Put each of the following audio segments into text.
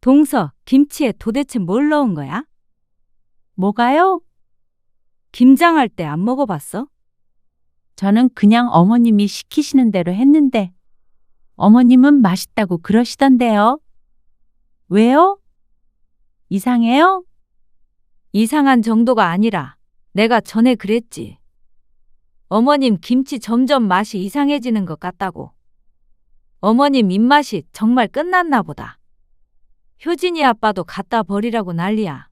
동서, 김치에 도대체 뭘 넣은 거야? 뭐가요? 김장할 때 안 먹어봤어? 저는 그냥 어머님이 시키시는 대로 했는데 어머님은 맛있다고 그러시던데요. 왜요? 이상해요? 이상한 정도가 아니라 내가 전에 그랬지. 어머님 김치 점점 맛이 이상해지는 것 같다고. 어머님 입맛이 정말 끝났나 보다. 효진이 아빠도 갖다 버리라고 난리야.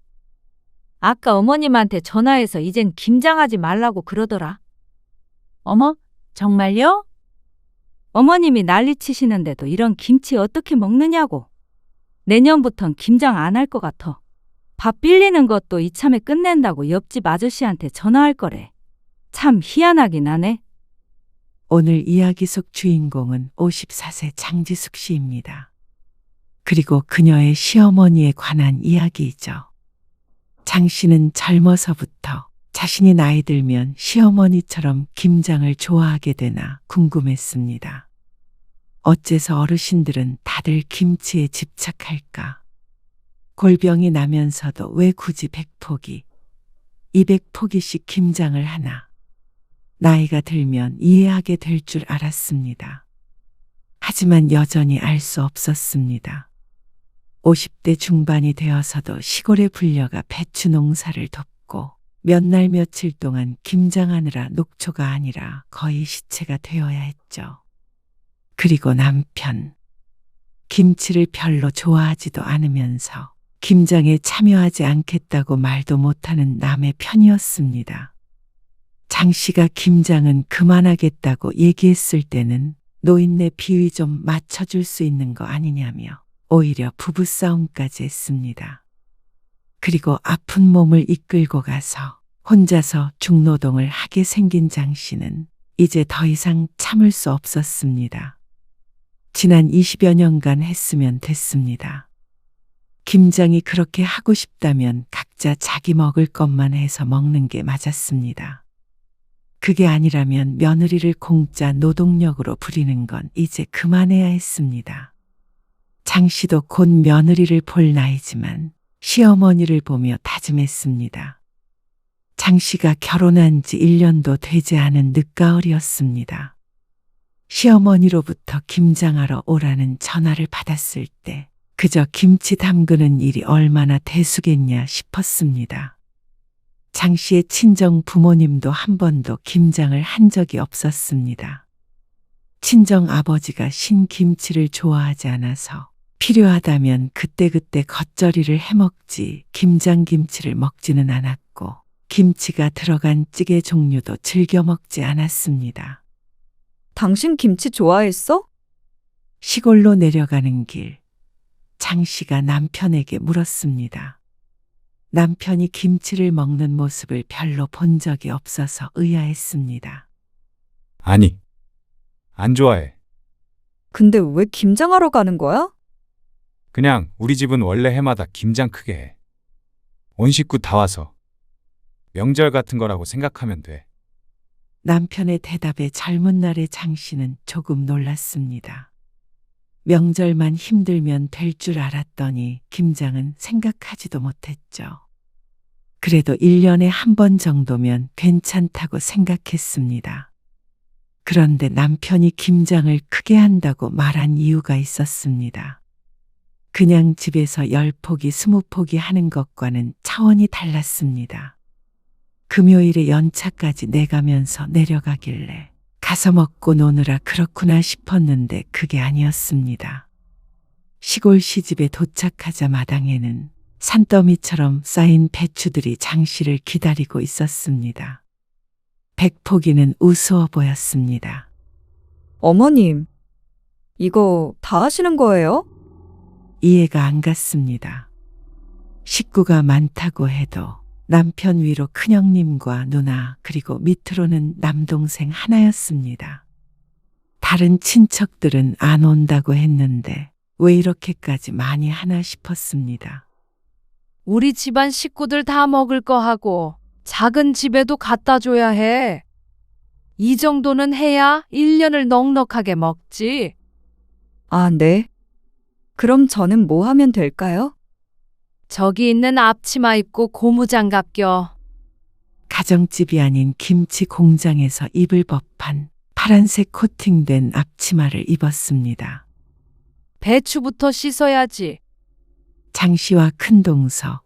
아까 어머님한테 전화해서 이젠 김장하지 말라고 그러더라. 어머, 정말요? 어머님이 난리치시는데도 이런 김치 어떻게 먹느냐고. 내년부턴 김장 안 할 것 같아. 밥 빌리는 것도 이참에 끝낸다고 옆집 아저씨한테 전화할 거래. 참 희한하긴 하네. 오늘 이야기 속 주인공은 54세 장지숙 씨입니다. 그리고 그녀의 시어머니에 관한 이야기이죠. 장 씨는 젊어서부터 자신이 나이 들면 시어머니처럼 김장을 좋아하게 되나 궁금했습니다. 어째서 어르신들은 다들 김치에 집착할까? 골병이 나면서도 왜 굳이 100포기, 200포기씩 김장을 하나? 나이가 들면 이해하게 될 줄 알았습니다. 하지만 여전히 알 수 없었습니다. 50대 중반이 되어서도 시골에 불려가 배추 농사를 돕고 몇 날 며칠 동안 김장하느라 녹초가 아니라 거의 시체가 되어야 했죠. 그리고 남편. 김치를 별로 좋아하지도 않으면서 김장에 참여하지 않겠다고 말도 못하는 남의 편이었습니다. 장 씨가 김장은 그만하겠다고 얘기했을 때는 노인네 비위 좀 맞춰줄 수 있는 거 아니냐며 오히려 부부싸움까지 했습니다. 그리고 아픈 몸을 이끌고 가서 혼자서 중노동을 하게 생긴 장 씨는 이제 더 이상 참을 수 없었습니다. 지난 20여 년간 했으면 됐습니다. 김장이 그렇게 하고 싶다면 각자 자기 먹을 것만 해서 먹는 게 맞았습니다. 그게 아니라면 며느리를 공짜 노동력으로 부리는 건 이제 그만해야 했습니다. 장 씨도 곧 며느리를 볼 나이지만 시어머니를 보며 다짐했습니다. 장 씨가 결혼한 지 1년도 되지 않은 늦가을이었습니다. 시어머니로부터 김장하러 오라는 전화를 받았을 때 그저 김치 담그는 일이 얼마나 대수겠냐 싶었습니다. 장 씨의 친정 부모님도 한 번도 김장을 한 적이 없었습니다. 친정 아버지가 신김치를 좋아하지 않아서 필요하다면 그때그때 겉절이를 해먹지 김장김치를 먹지는 않았고 김치가 들어간 찌개 종류도 즐겨 먹지 않았습니다. 당신 김치 좋아했어? 시골로 내려가는 길, 장 씨가 남편에게 물었습니다. 남편이 김치를 먹는 모습을 별로 본 적이 없어서 의아했습니다. 아니, 안 좋아해. 근데 왜 김장하러 가는 거야? 그냥 우리 집은 원래 해마다 김장 크게 해. 온 식구 다 와서. 명절 같은 거라고 생각하면 돼. 남편의 대답에 젊은 날의 장 씨는 조금 놀랐습니다. 명절만 힘들면 될 줄 알았더니 김장은 생각하지도 못했죠. 그래도 1년에 한 번 정도면 괜찮다고 생각했습니다. 그런데 남편이 김장을 크게 한다고 말한 이유가 있었습니다. 그냥 집에서 10포기, 20포기 하는 것과는 차원이 달랐습니다. 금요일에 연차까지 내가면서 내려가길래 가서 먹고 노느라 그렇구나 싶었는데 그게 아니었습니다. 시골 시집에 도착하자 마당에는 산더미처럼 쌓인 배추들이 장 씨를 기다리고 있었습니다. 100포기는 우스워 보였습니다. 어머님, 이거 다 하시는 거예요? 이해가 안 갔습니다. 식구가 많다고 해도 남편 위로 큰형님과 누나 그리고 밑으로는 남동생 하나였습니다. 다른 친척들은 안 온다고 했는데 왜 이렇게까지 많이 하나 싶었습니다. 우리 집안 식구들 다 먹을 거 하고 작은 집에도 갖다 줘야 해. 이 정도는 해야 1년을 넉넉하게 먹지. 아, 네. 그럼 저는 뭐 하면 될까요? 저기 있는 앞치마 입고 고무장갑 껴. 가정집이 아닌 김치 공장에서 입을 법한 파란색 코팅된 앞치마를 입었습니다. 배추부터 씻어야지. 장 씨와 큰 동서,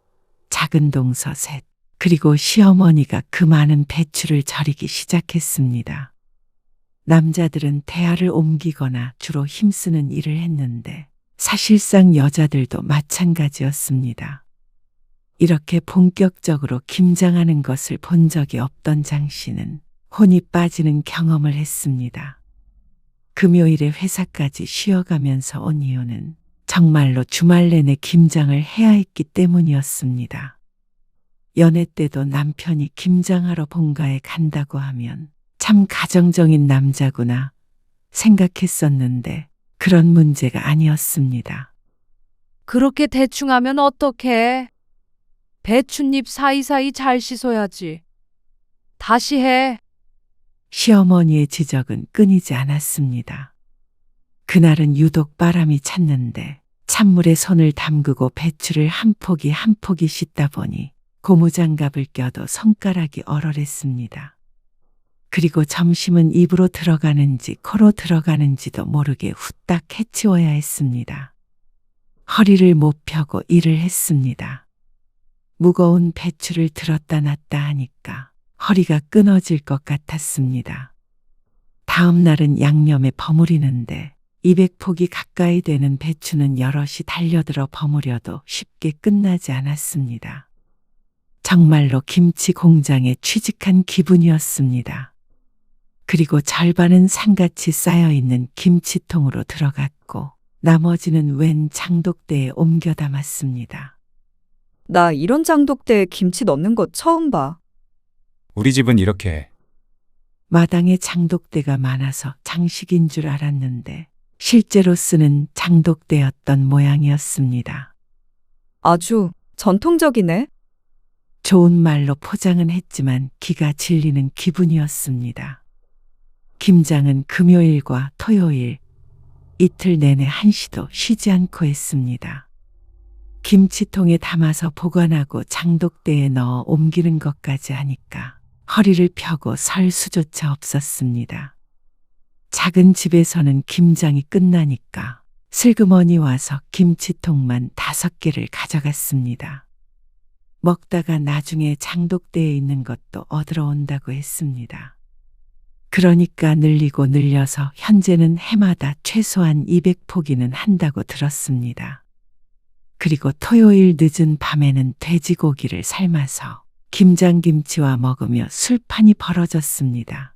작은 동서 셋, 그리고 시어머니가 그 많은 배추를 절이기 시작했습니다. 남자들은 대야를 옮기거나 주로 힘쓰는 일을 했는데 사실상 여자들도 마찬가지였습니다. 이렇게 본격적으로 김장하는 것을 본 적이 없던 장 씨는 혼이 빠지는 경험을 했습니다. 금요일에 회사까지 쉬어가면서 온 이유는 정말로 주말 내내 김장을 해야 했기 때문이었습니다. 연애 때도 남편이 김장하러 본가에 간다고 하면 참 가정적인 남자구나 생각했었는데 그런 문제가 아니었습니다. 그렇게 대충 하면 어떡해? 배춧잎 사이사이 잘 씻어야지. 다시 해. 시어머니의 지적은 끊이지 않았습니다. 그날은 유독 바람이 찼는데 찬물에 손을 담그고 배추를 한 포기 한 포기 씻다 보니 고무장갑을 껴도 손가락이 얼얼했습니다. 그리고 점심은 입으로 들어가는지 코로 들어가는지도 모르게 후딱 해치워야 했습니다. 허리를 못 펴고 일을 했습니다. 무거운 배추를 들었다 놨다 하니까 허리가 끊어질 것 같았습니다. 다음 날은 양념에 버무리는데 200포기 가까이 되는 배추는 여럿이 달려들어 버무려도 쉽게 끝나지 않았습니다. 정말로 김치 공장에 취직한 기분이었습니다. 그리고 절반은 산같이 쌓여있는 김치통으로 들어갔고 나머지는 웬 장독대에 옮겨 담았습니다. 나 이런 장독대에 김치 넣는 거 처음 봐. 우리 집은 이렇게 해. 마당에 장독대가 많아서 장식인 줄 알았는데 실제로 쓰는 장독대였던 모양이었습니다. 아주 전통적이네. 좋은 말로 포장은 했지만 기가 질리는 기분이었습니다. 김장은 금요일과 토요일 이틀 내내 한시도 쉬지 않고 했습니다. 김치통에 담아서 보관하고 장독대에 넣어 옮기는 것까지 하니까 허리를 펴고 설 수조차 없었습니다. 작은 집에서는 김장이 끝나니까 슬그머니 와서 김치통만 5개를 가져갔습니다. 먹다가 나중에 장독대에 있는 것도 얻으러 온다고 했습니다. 그러니까 늘리고 늘려서 현재는 해마다 최소한 200포기는 한다고 들었습니다. 그리고 토요일 늦은 밤에는 돼지고기를 삶아서 김장김치와 먹으며 술판이 벌어졌습니다.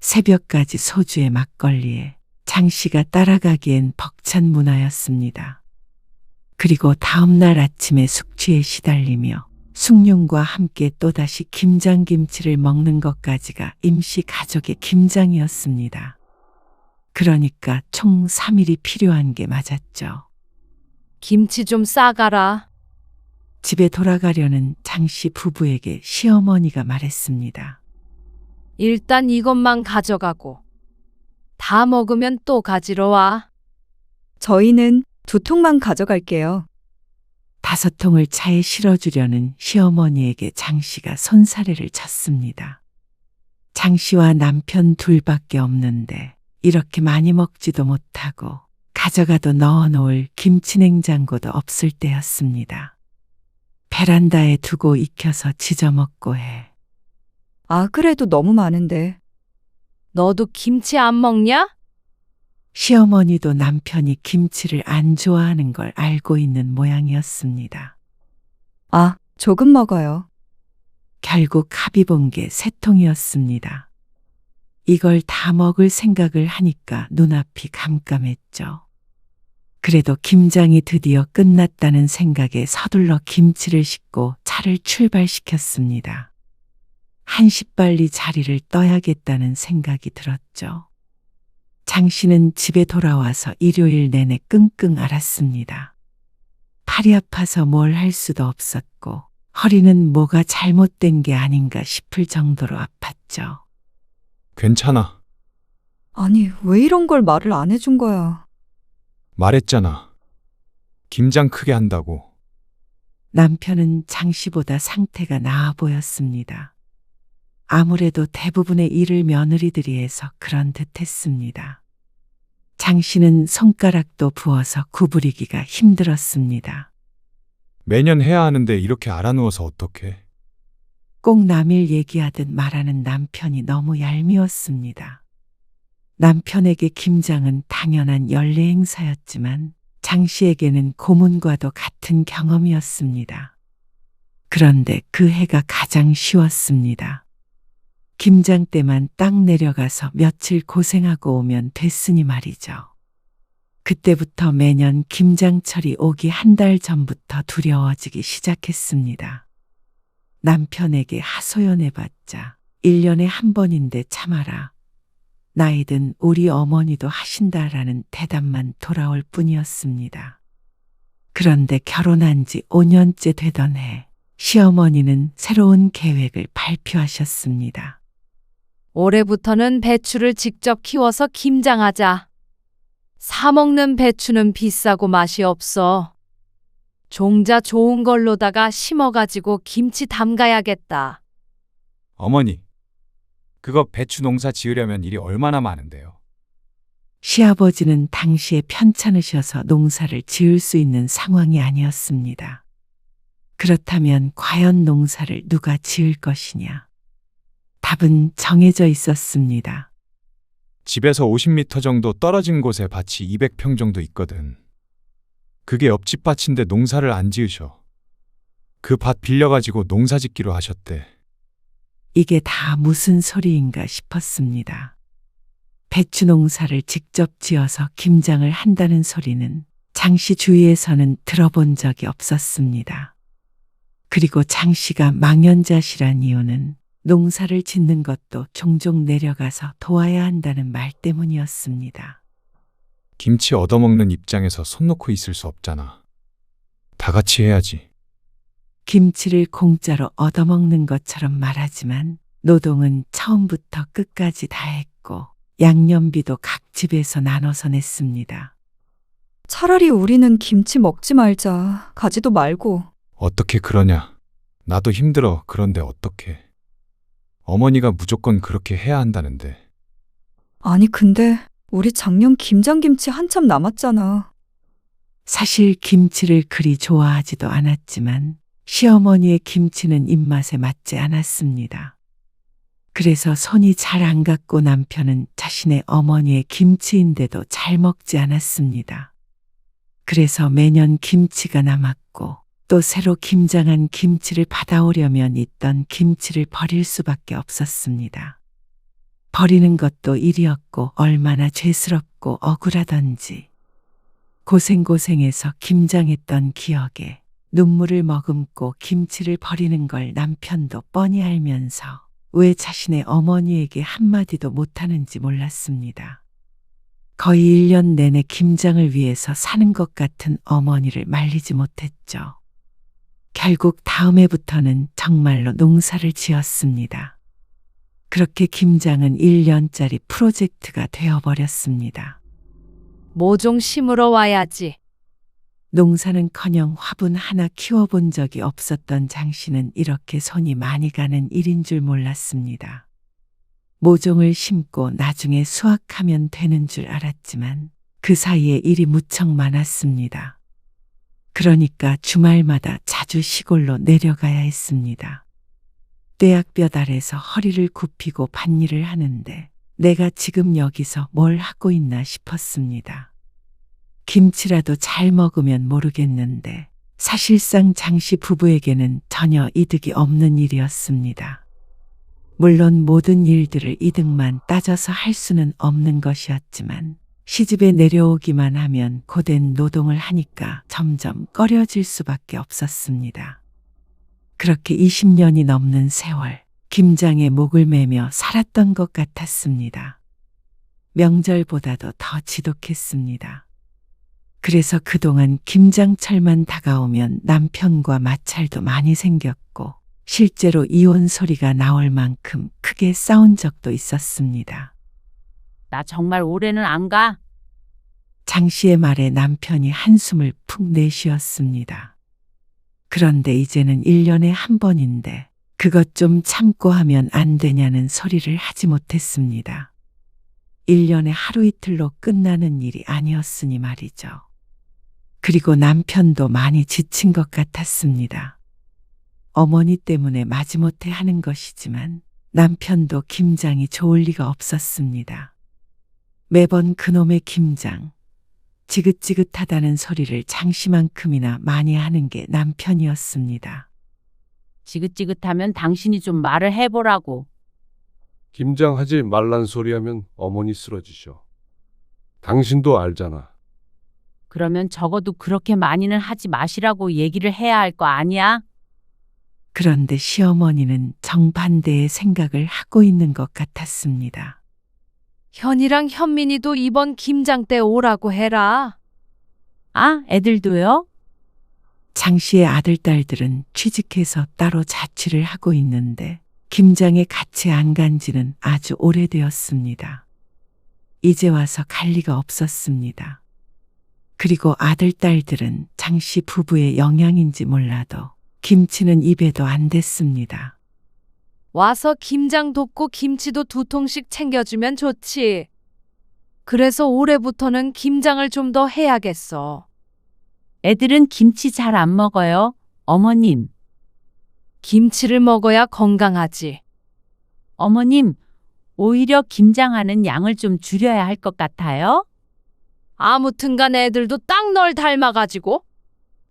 새벽까지 소주에 막걸리에 장씨가 따라가기엔 벅찬 문화였습니다. 그리고 다음 날 아침에 숙취에 시달리며 숭늉과 함께 또다시 김장김치를 먹는 것까지가 임시 가족의 김장이었습니다. 그러니까 총 3일이 필요한 게 맞았죠. 김치 좀 싸가라. 집에 돌아가려는 장씨 부부에게 시어머니가 말했습니다. 일단 이것만 가져가고. 다 먹으면 또 가지러 와. 저희는 2통만 가져갈게요. 5통을 차에 실어주려는 시어머니에게 장씨가 손사래를 쳤습니다. 장씨와 남편 둘밖에 없는데 이렇게 많이 먹지도 못하고 가져가도 넣어놓을 김치냉장고도 없을 때였습니다. 베란다에 두고 익혀서 지져먹고 해. 아, 그래도 너무 많은데. 너도 김치 안 먹냐? 시어머니도 남편이 김치를 안 좋아하는 걸 알고 있는 모양이었습니다. 아, 조금 먹어요. 결국 합의 본 게 3통이었습니다. 이걸 다 먹을 생각을 하니까 눈앞이 깜깜했죠. 그래도 김장이 드디어 끝났다는 생각에 서둘러 김치를 싣고 차를 출발시켰습니다. 한시빨리 자리를 떠야겠다는 생각이 들었죠. 장씨는 집에 돌아와서 일요일 내내 끙끙 앓았습니다. 팔이 아파서 뭘 할 수도 없었고 허리는 뭐가 잘못된 게 아닌가 싶을 정도로 아팠죠. 괜찮아. 아니, 왜 이런 걸 말을 안 해준 거야? 말했잖아. 김장 크게 한다고. 남편은 장 씨보다 상태가 나아 보였습니다. 아무래도 대부분의 일을 며느리들이 해서 그런 듯 했습니다. 장 씨는 손가락도 부어서 구부리기가 힘들었습니다. 매년 해야 하는데 이렇게 알아누워서 어떡해. 꼭 남일 얘기하듯 말하는 남편이 너무 얄미웠습니다. 남편에게 김장은 당연한 연례 행사였지만 장 씨에게는 고문과도 같은 경험이었습니다. 그런데 그 해가 가장 쉬웠습니다. 김장 때만 딱 내려가서 며칠 고생하고 오면 됐으니 말이죠. 그때부터 매년 김장철이 오기 한 달 전부터 두려워지기 시작했습니다. 남편에게 하소연해봤자 1년에 한 번인데 참아라. 나이든 우리 어머니도 하신다라는 대답만 돌아올 뿐이었습니다. 그런데 결혼한 지 5년째 되던 해, 시어머니는 새로운 계획을 발표하셨습니다. 올해부터는 배추를 직접 키워서 김장하자. 사 먹는 배추는 비싸고 맛이 없어. 종자 좋은 걸로다가 심어가지고 김치 담가야겠다. 어머니, 그거 배추 농사 지으려면 일이 얼마나 많은데요. 시아버지는 당시에 편찮으셔서 농사를 지을 수 있는 상황이 아니었습니다. 그렇다면 과연 농사를 누가 지을 것이냐? 답은 정해져 있었습니다. 집에서 50m 정도 떨어진 곳에 밭이 200평 정도 있거든. 그게 옆집 밭인데 농사를 안 지으셔. 그 밭 빌려가지고 농사 짓기로 하셨대. 이게 다 무슨 소리인가 싶었습니다. 배추 농사를 직접 지어서 김장을 한다는 소리는 장씨 주위에서는 들어본 적이 없었습니다. 그리고 장씨가 망연자실한 이유는 농사를 짓는 것도 종종 내려가서 도와야 한다는 말 때문이었습니다. 김치 얻어먹는 입장에서 손 놓고 있을 수 없잖아. 다 같이 해야지. 김치를 공짜로 얻어먹는 것처럼 말하지만 노동은 처음부터 끝까지 다 했고 양념비도 각 집에서 나눠서 냈습니다. 차라리 우리는 김치 먹지 말자. 가지도 말고. 어떻게 그러냐. 나도 힘들어. 그런데 어떡해. 어머니가 무조건 그렇게 해야 한다는데. 아니 근데 우리 작년 김장김치 한참 남았잖아. 사실 김치를 그리 좋아하지도 않았지만 시어머니의 김치는 입맛에 맞지 않았습니다. 그래서 손이 잘 안 갔고 남편은 자신의 어머니의 김치인데도 잘 먹지 않았습니다. 그래서 매년 김치가 남았고 또 새로 김장한 김치를 받아오려면 있던 김치를 버릴 수밖에 없었습니다. 버리는 것도 일이었고 얼마나 죄스럽고 억울하던지 고생고생해서 김장했던 기억에 눈물을 머금고 김치를 버리는 걸 남편도 뻔히 알면서 왜 자신의 어머니에게 한마디도 못하는지 몰랐습니다. 거의 1년 내내 김장을 위해서 사는 것 같은 어머니를 말리지 못했죠. 결국 다음 해부터는 정말로 농사를 지었습니다. 그렇게 김장은 1년짜리 프로젝트가 되어버렸습니다. 모종 심으러 와야지. 농사는커녕 화분 하나 키워본 적이 없었던 장씨는 이렇게 손이 많이 가는 일인 줄 몰랐습니다. 모종을 심고 나중에 수확하면 되는 줄 알았지만 그 사이에 일이 무척 많았습니다. 그러니까 주말마다 자주 시골로 내려가야 했습니다. 떼약볕 아래서 허리를 굽히고 밭일을 하는데 내가 지금 여기서 뭘 하고 있나 싶었습니다. 김치라도 잘 먹으면 모르겠는데 사실상 장씨 부부에게는 전혀 이득이 없는 일이었습니다. 물론 모든 일들을 이득만 따져서 할 수는 없는 것이었지만 시집에 내려오기만 하면 고된 노동을 하니까 점점 꺼려질 수밖에 없었습니다. 그렇게 20년이 넘는 세월, 김장에 목을 매며 살았던 것 같았습니다. 명절보다도 더 지독했습니다. 그래서 그동안 김장철만 다가오면 남편과 마찰도 많이 생겼고 실제로 이혼 소리가 나올 만큼 크게 싸운 적도 있었습니다. 나 정말 올해는 안 가. 장 씨의 말에 남편이 한숨을 푹 내쉬었습니다. 그런데 이제는 1년에 한 번인데 그것 좀 참고 하면 안 되냐는 소리를 하지 못했습니다. 1년에 하루 이틀로 끝나는 일이 아니었으니 말이죠. 그리고 남편도 많이 지친 것 같았습니다. 어머니 때문에 마지못해 하는 것이지만 남편도 김장이 좋을 리가 없었습니다. 매번 그놈의 김장, 지긋지긋하다는 소리를 장씨만큼이나 많이 하는 게 남편이었습니다. 지긋지긋하면 당신이 좀 말을 해보라고. 김장하지 말란 소리 하면 어머니 쓰러지셔. 당신도 알잖아. 그러면 적어도 그렇게 많이는 하지 마시라고 얘기를 해야 할 거 아니야? 그런데 시어머니는 정반대의 생각을 하고 있는 것 같았습니다. 현이랑 현민이도 이번 김장 때 오라고 해라. 아, 애들도요? 장 씨의 아들, 딸들은 취직해서 따로 자취를 하고 있는데 김장에 같이 안 간 지는 아주 오래되었습니다. 이제 와서 갈 리가 없었습니다. 그리고 아들, 딸들은 장 씨 부부의 영향인지 몰라도 김치는 입에도 안 댔습니다. 와서 김장 돕고 김치도 2통씩 챙겨주면 좋지. 그래서 올해부터는 김장을 좀 더 해야겠어. 애들은 김치 잘 안 먹어요, 어머님. 김치를 먹어야 건강하지. 어머님, 오히려 김장하는 양을 좀 줄여야 할 것 같아요? 아무튼간 애들도 딱 널 닮아가지고.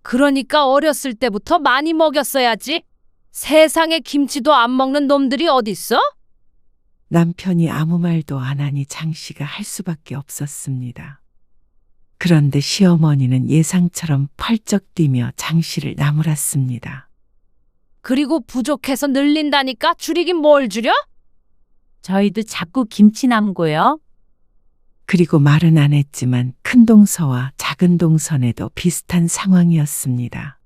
그러니까 어렸을 때부터 많이 먹였어야지. 세상에 김치도 안 먹는 놈들이 어딨어? 남편이 아무 말도 안 하니 장 씨가 할 수밖에 없었습니다. 그런데 시어머니는 예상처럼 펄쩍 뛰며 장 씨를 나무랐습니다. 그리고 부족해서 늘린다니까 줄이긴 뭘 줄여? 저희도 자꾸 김치 남고요. 그리고 말은 안 했지만 큰 동서와 작은 동선에도 비슷한 상황이었습니다.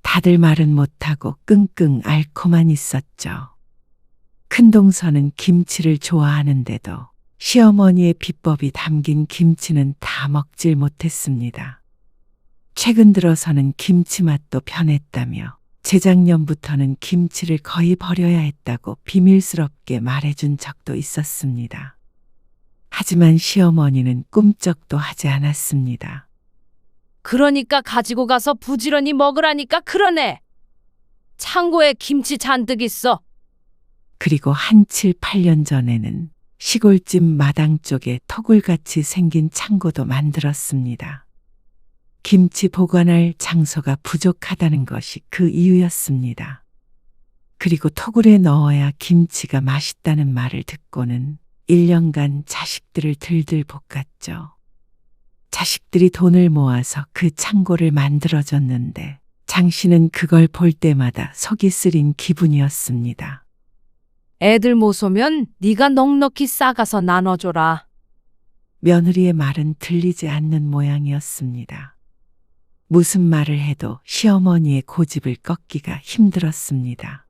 다들 말은 못하고 끙끙 앓고만 있었죠. 큰 동서는 김치를 좋아하는데도 시어머니의 비법이 담긴 김치는 다 먹질 못했습니다. 최근 들어서는 김치 맛도 변했다며 재작년부터는 김치를 거의 버려야 했다고 비밀스럽게 말해준 적도 있었습니다. 하지만 시어머니는 꿈쩍도 하지 않았습니다. 그러니까 가지고 가서 부지런히 먹으라니까 그러네. 창고에 김치 잔뜩 있어. 그리고 한 7, 8년 전에는 시골집 마당 쪽에 토굴같이 생긴 창고도 만들었습니다. 김치 보관할 장소가 부족하다는 것이 그 이유였습니다. 그리고 토굴에 넣어야 김치가 맛있다는 말을 듣고는 1년간 자식들을 들들 볶았죠. 자식들이 돈을 모아서 그 창고를 만들어줬는데 장 씨는 그걸 볼 때마다 속이 쓰린 기분이었습니다. 애들 못 오면 네가 넉넉히 싸가서 나눠줘라. 며느리의 말은 들리지 않는 모양이었습니다. 무슨 말을 해도 시어머니의 고집을 꺾기가 힘들었습니다.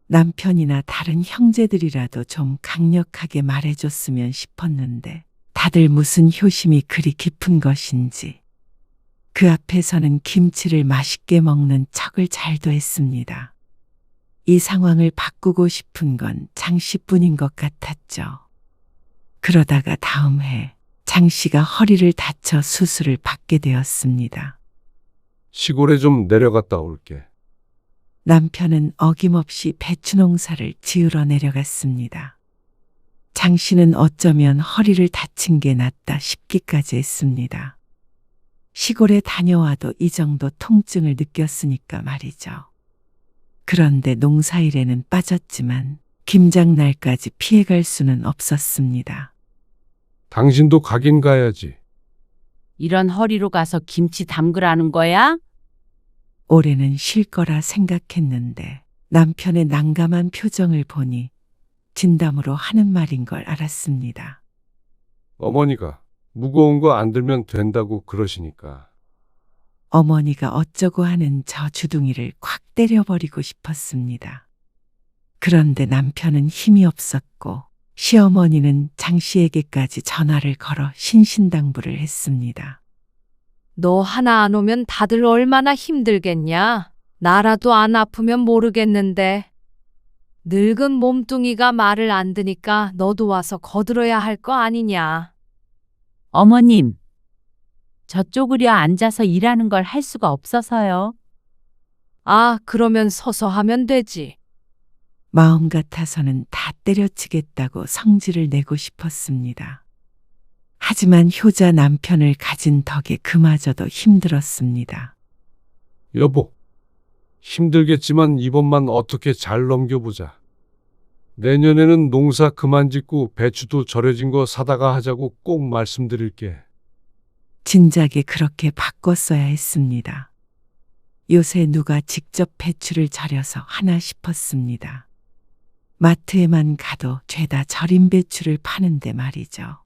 남편이나 다른 형제들이라도 좀 강력하게 말해줬으면 싶었는데 다들 무슨 효심이 그리 깊은 것인지 그 앞에서는 김치를 맛있게 먹는 척을 잘도 했습니다. 이 상황을 바꾸고 싶은 건 장 씨뿐인 것 같았죠. 그러다가 다음 해 장 씨가 허리를 다쳐 수술을 받게 되었습니다. 시골에 좀 내려갔다 올게. 남편은 어김없이 배추 농사를 지으러 내려갔습니다. 장 씨는 어쩌면 허리를 다친 게 낫다 싶기까지 했습니다. 시골에 다녀와도 이 정도 통증을 느꼈으니까 말이죠. 그런데 농사일에는 빠졌지만 김장날까지 피해갈 수는 없었습니다. 당신도 가긴 가야지. 이런 허리로 가서 김치 담그라는 거야? 올해는 쉴 거라 생각했는데 남편의 난감한 표정을 보니 진담으로 하는 말인 걸 알았습니다. 어머니가 무거운 거 안 들면 된다고 그러시니까. 어머니가 어쩌고 하는 저 주둥이를 콱 때려버리고 싶었습니다. 그런데 남편은 힘이 없었고 시어머니는 장 씨에게까지 전화를 걸어 신신당부를 했습니다. 너 하나 안 오면 다들 얼마나 힘들겠냐? 나라도 안 아프면 모르겠는데. 늙은 몸뚱이가 말을 안 듣니까 너도 와서 거들어야 할 거 아니냐? 어머님, 저 쪼그려 앉아서 일하는 걸 할 수가 없어서요. 아, 그러면 서서 하면 되지. 마음 같아서는 다 때려치겠다고 성질을 내고 싶었습니다. 하지만 효자 남편을 가진 덕에 그마저도 힘들었습니다. 여보, 힘들겠지만 이번만 어떻게 잘 넘겨보자. 내년에는 농사 그만 짓고 배추도 절여진 거 사다가 하자고 꼭 말씀드릴게. 진작에 그렇게 바꿨어야 했습니다. 요새 누가 직접 배추를 절여서 하나 싶었습니다. 마트에만 가도 죄다 절인 배추를 파는데 말이죠.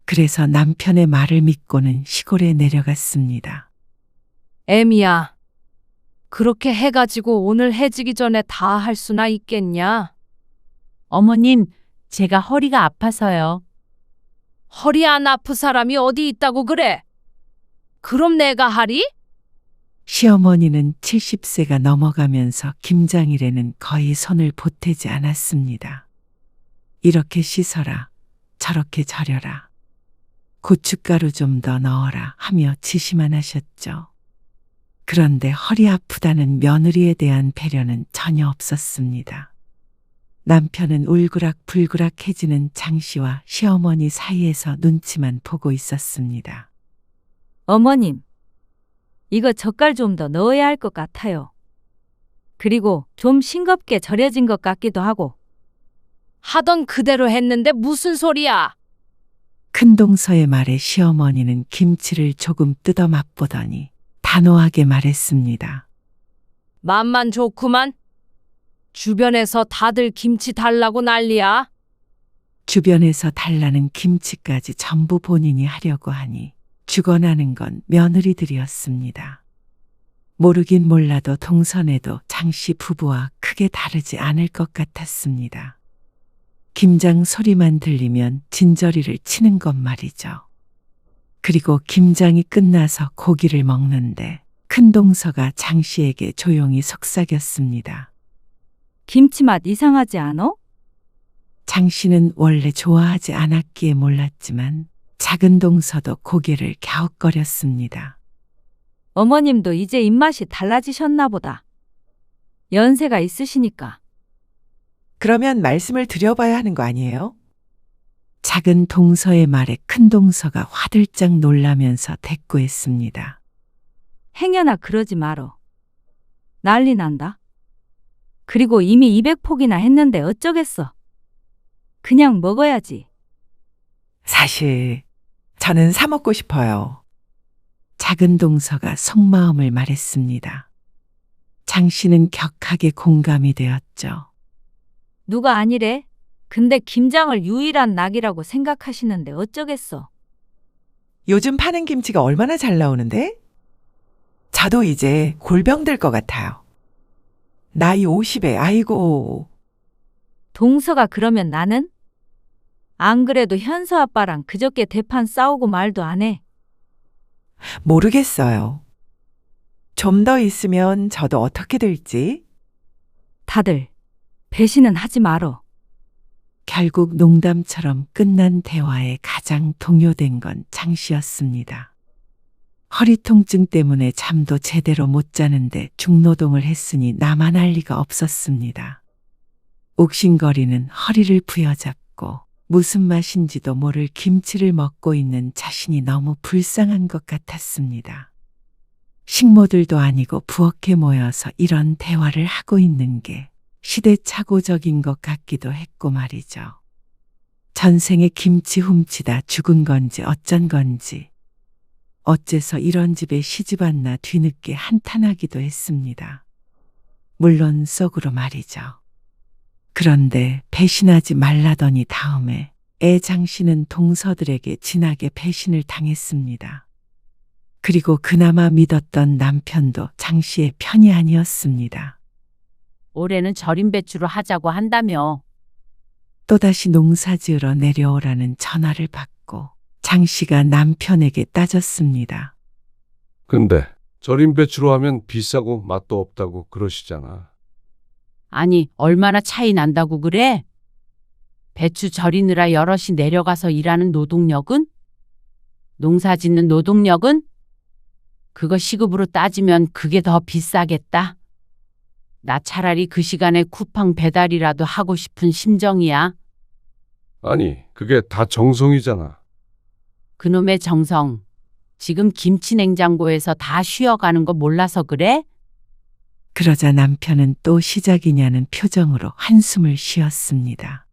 그래서 남편의 말을 믿고는 시골에 내려갔습니다. 애미야, 그렇게 해가지고 오늘 해지기 전에 다 할 수나 있겠냐? 어머님, 제가 허리가 아파서요. 허리 안 아픈 사람이 어디 있다고 그래? 그럼 내가 하리? 시어머니는 70세가 넘어가면서 김장일에는 거의 손을 보태지 않았습니다. 이렇게 씻어라, 저렇게 절여라, 고춧가루 좀 더 넣어라 하며 지시만 하셨죠. 그런데 허리 아프다는 며느리에 대한 배려는 전혀 없었습니다. 남편은 울그락불그락해지는 장 씨와 시어머니 사이에서 눈치만 보고 있었습니다. 어머님, 이거 젓갈 좀 더 넣어야 할 것 같아요. 그리고 좀 싱겁게 절여진 것 같기도 하고. 하던 그대로 했는데 무슨 소리야? 큰동서의 말에 시어머니는 김치를 조금 뜯어 맛보더니 단호하게 말했습니다. 맘만 좋구만. 주변에서 다들 김치 달라고 난리야. 주변에서 달라는 김치까지 전부 본인이 하려고 하니 죽어나는 건 며느리들이었습니다. 모르긴 몰라도 동선에도 장씨 부부와 크게 다르지 않을 것 같았습니다. 김장 소리만 들리면 진저리를 치는 것 말이죠. 그리고 김장이 끝나서 고기를 먹는데 큰동서가 장씨에게 조용히 속삭였습니다. 김치 맛 이상하지 않어? 장씨는 원래 좋아하지 않았기에 몰랐지만 작은 동서도 고개를 갸웃거렸습니다. 어머님도 이제 입맛이 달라지셨나 보다. 연세가 있으시니까. 그러면 말씀을 드려봐야 하는 거 아니에요? 작은 동서의 말에 큰 동서가 화들짝 놀라면서 대꾸했습니다. 행여나 그러지 말어. 난리 난다. 그리고 이미 200폭이나 했는데 어쩌겠어. 그냥 먹어야지. 사실 저는 사 먹고 싶어요. 작은 동서가 속마음을 말했습니다. 장 씨는 격하게 공감이 되었죠. 누가 아니래? 근데 김장을 유일한 낙이라고 생각하시는데 어쩌겠어. 요즘 파는 김치가 얼마나 잘 나오는데? 저도 이제 골병 들 것 같아요. 나이 50에 아이고. 동서가 그러면 나는? 안 그래도 현서 아빠랑 그저께 대판 싸우고 말도 안 해. 모르겠어요. 좀 더 있으면 저도 어떻게 될지. 다들 배신은 하지 말어. 결국 농담처럼 끝난 대화에 가장 동요된 건 장 씨였습니다. 허리 통증 때문에 잠도 제대로 못 자는데 중노동을 했으니 나만 할 리가 없었습니다. 욱신거리는 허리를 부여잡고 무슨 맛인지도 모를 김치를 먹고 있는 자신이 너무 불쌍한 것 같았습니다. 식모들도 아니고 부엌에 모여서 이런 대화를 하고 있는 게 시대착오적인 것 같기도 했고 말이죠. 전생에 김치 훔치다 죽은 건지 어쩐 건지 어째서 이런 집에 시집 왔나 뒤늦게 한탄하기도 했습니다. 물론 속으로 말이죠. 그런데 배신하지 말라더니 다음에 애 장씨는 동서들에게 진하게 배신을 당했습니다. 그리고 그나마 믿었던 남편도 장씨의 편이 아니었습니다. 올해는 절임 배추로 하자고 한다며. 또다시 농사 지으러 내려오라는 전화를 받고 장 씨가 남편에게 따졌습니다. 근데 절임 배추로 하면 비싸고 맛도 없다고 그러시잖아. 아니, 얼마나 차이 난다고 그래? 배추 절이느라 여럿이 내려가서 일하는 노동력은? 농사 짓는 노동력은? 그거 시급으로 따지면 그게 더 비싸겠다. 나 차라리 그 시간에 쿠팡 배달이라도 하고 싶은 심정이야. 아니, 그게 다 정성이잖아. 그놈의 정성. 지금 김치 냉장고에서 다 쉬어가는 거 몰라서 그래? 그러자 남편은 또 시작이냐는 표정으로 한숨을 쉬었습니다.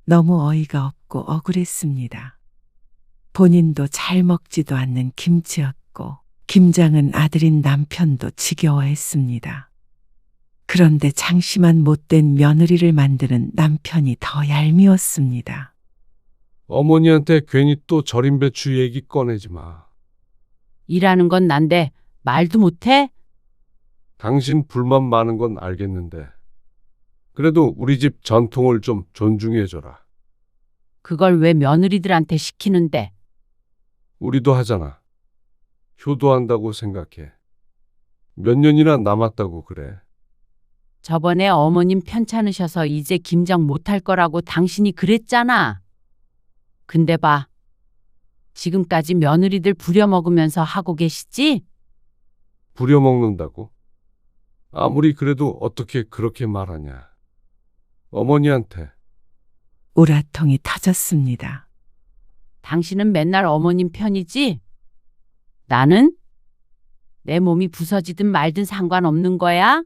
너무 어이가 없고 억울했습니다. 본인도 잘 먹지도 않는 김치였고 김장은 아들인 남편도 지겨워했습니다. 그런데 장심한 못된 며느리를 만드는 남편이 더 얄미웠습니다. 어머니한테 괜히 또 절임 배추 얘기 꺼내지 마. 일하는 건 난데 말도 못해? 당신 불만 많은 건 알겠는데. 그래도 우리 집 전통을 좀 존중해줘라. 그걸 왜 며느리들한테 시키는데? 우리도 하잖아. 효도한다고 생각해. 몇 년이나 남았다고 그래. 저번에 어머님 편찮으셔서 이제 김장 못할 거라고 당신이 그랬잖아. 근데 봐. 지금까지 며느리들 부려먹으면서 하고 계시지? 부려먹는다고? 아무리 그래도 어떻게 그렇게 말하냐. 어머니한테. 우라통이 터졌습니다. 당신은 맨날 어머님 편이지? 나는? 내 몸이 부서지든 말든 상관없는 거야?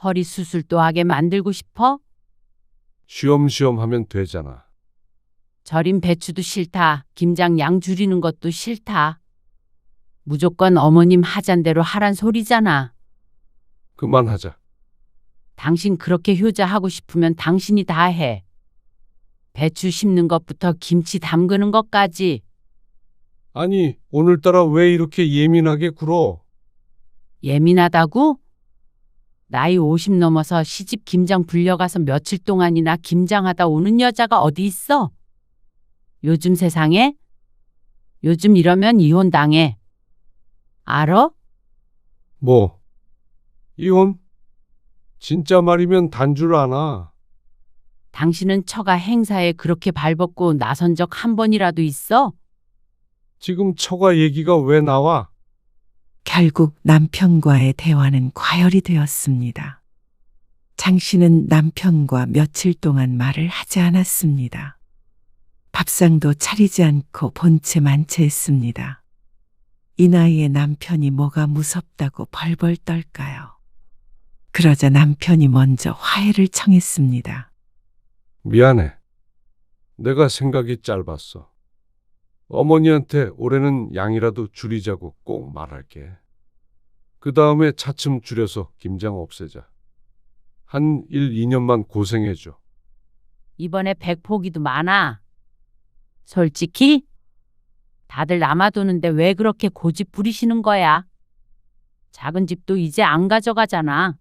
허리 수술도 하게 만들고 싶어? 쉬엄쉬엄 하면 되잖아. 절인 배추도 싫다. 김장 양 줄이는 것도 싫다. 무조건 어머님 하잔대로 하란 소리잖아. 그만하자. 당신 그렇게 효자하고 싶으면 당신이 다 해. 배추 심는 것부터 김치 담그는 것까지. 아니, 오늘따라 왜 이렇게 예민하게 굴어? 예민하다고? 나이 50 넘어서 시집 김장 불려가서 며칠 동안이나 김장하다 오는 여자가 어디 있어? 요즘 세상에? 요즘 이러면 이혼당해. 알아? 뭐? 이혼? 진짜 말이면 단 줄 아나. 당신은 처가 행사에 그렇게 발벗고 나선 적 한 번이라도 있어? 지금 처가 얘기가 왜 나와? 결국 남편과의 대화는 과열이 되었습니다. 장 씨는 남편과 며칠 동안 말을 하지 않았습니다. 밥상도 차리지 않고 본체 만체했습니다. 이 나이에 남편이 뭐가 무섭다고 벌벌 떨까요? 그러자 남편이 먼저 화해를 청했습니다. 미안해. 내가 생각이 짧았어. 어머니한테 올해는 양이라도 줄이자고 꼭 말할게. 그 다음에 차츰 줄여서 김장 없애자. 한 1, 2년만 고생해줘. 이번에 백포기도 많아. 솔직히 다들 남아도는데 왜 그렇게 고집 부리시는 거야? 작은 집도 이제 안 가져가잖아.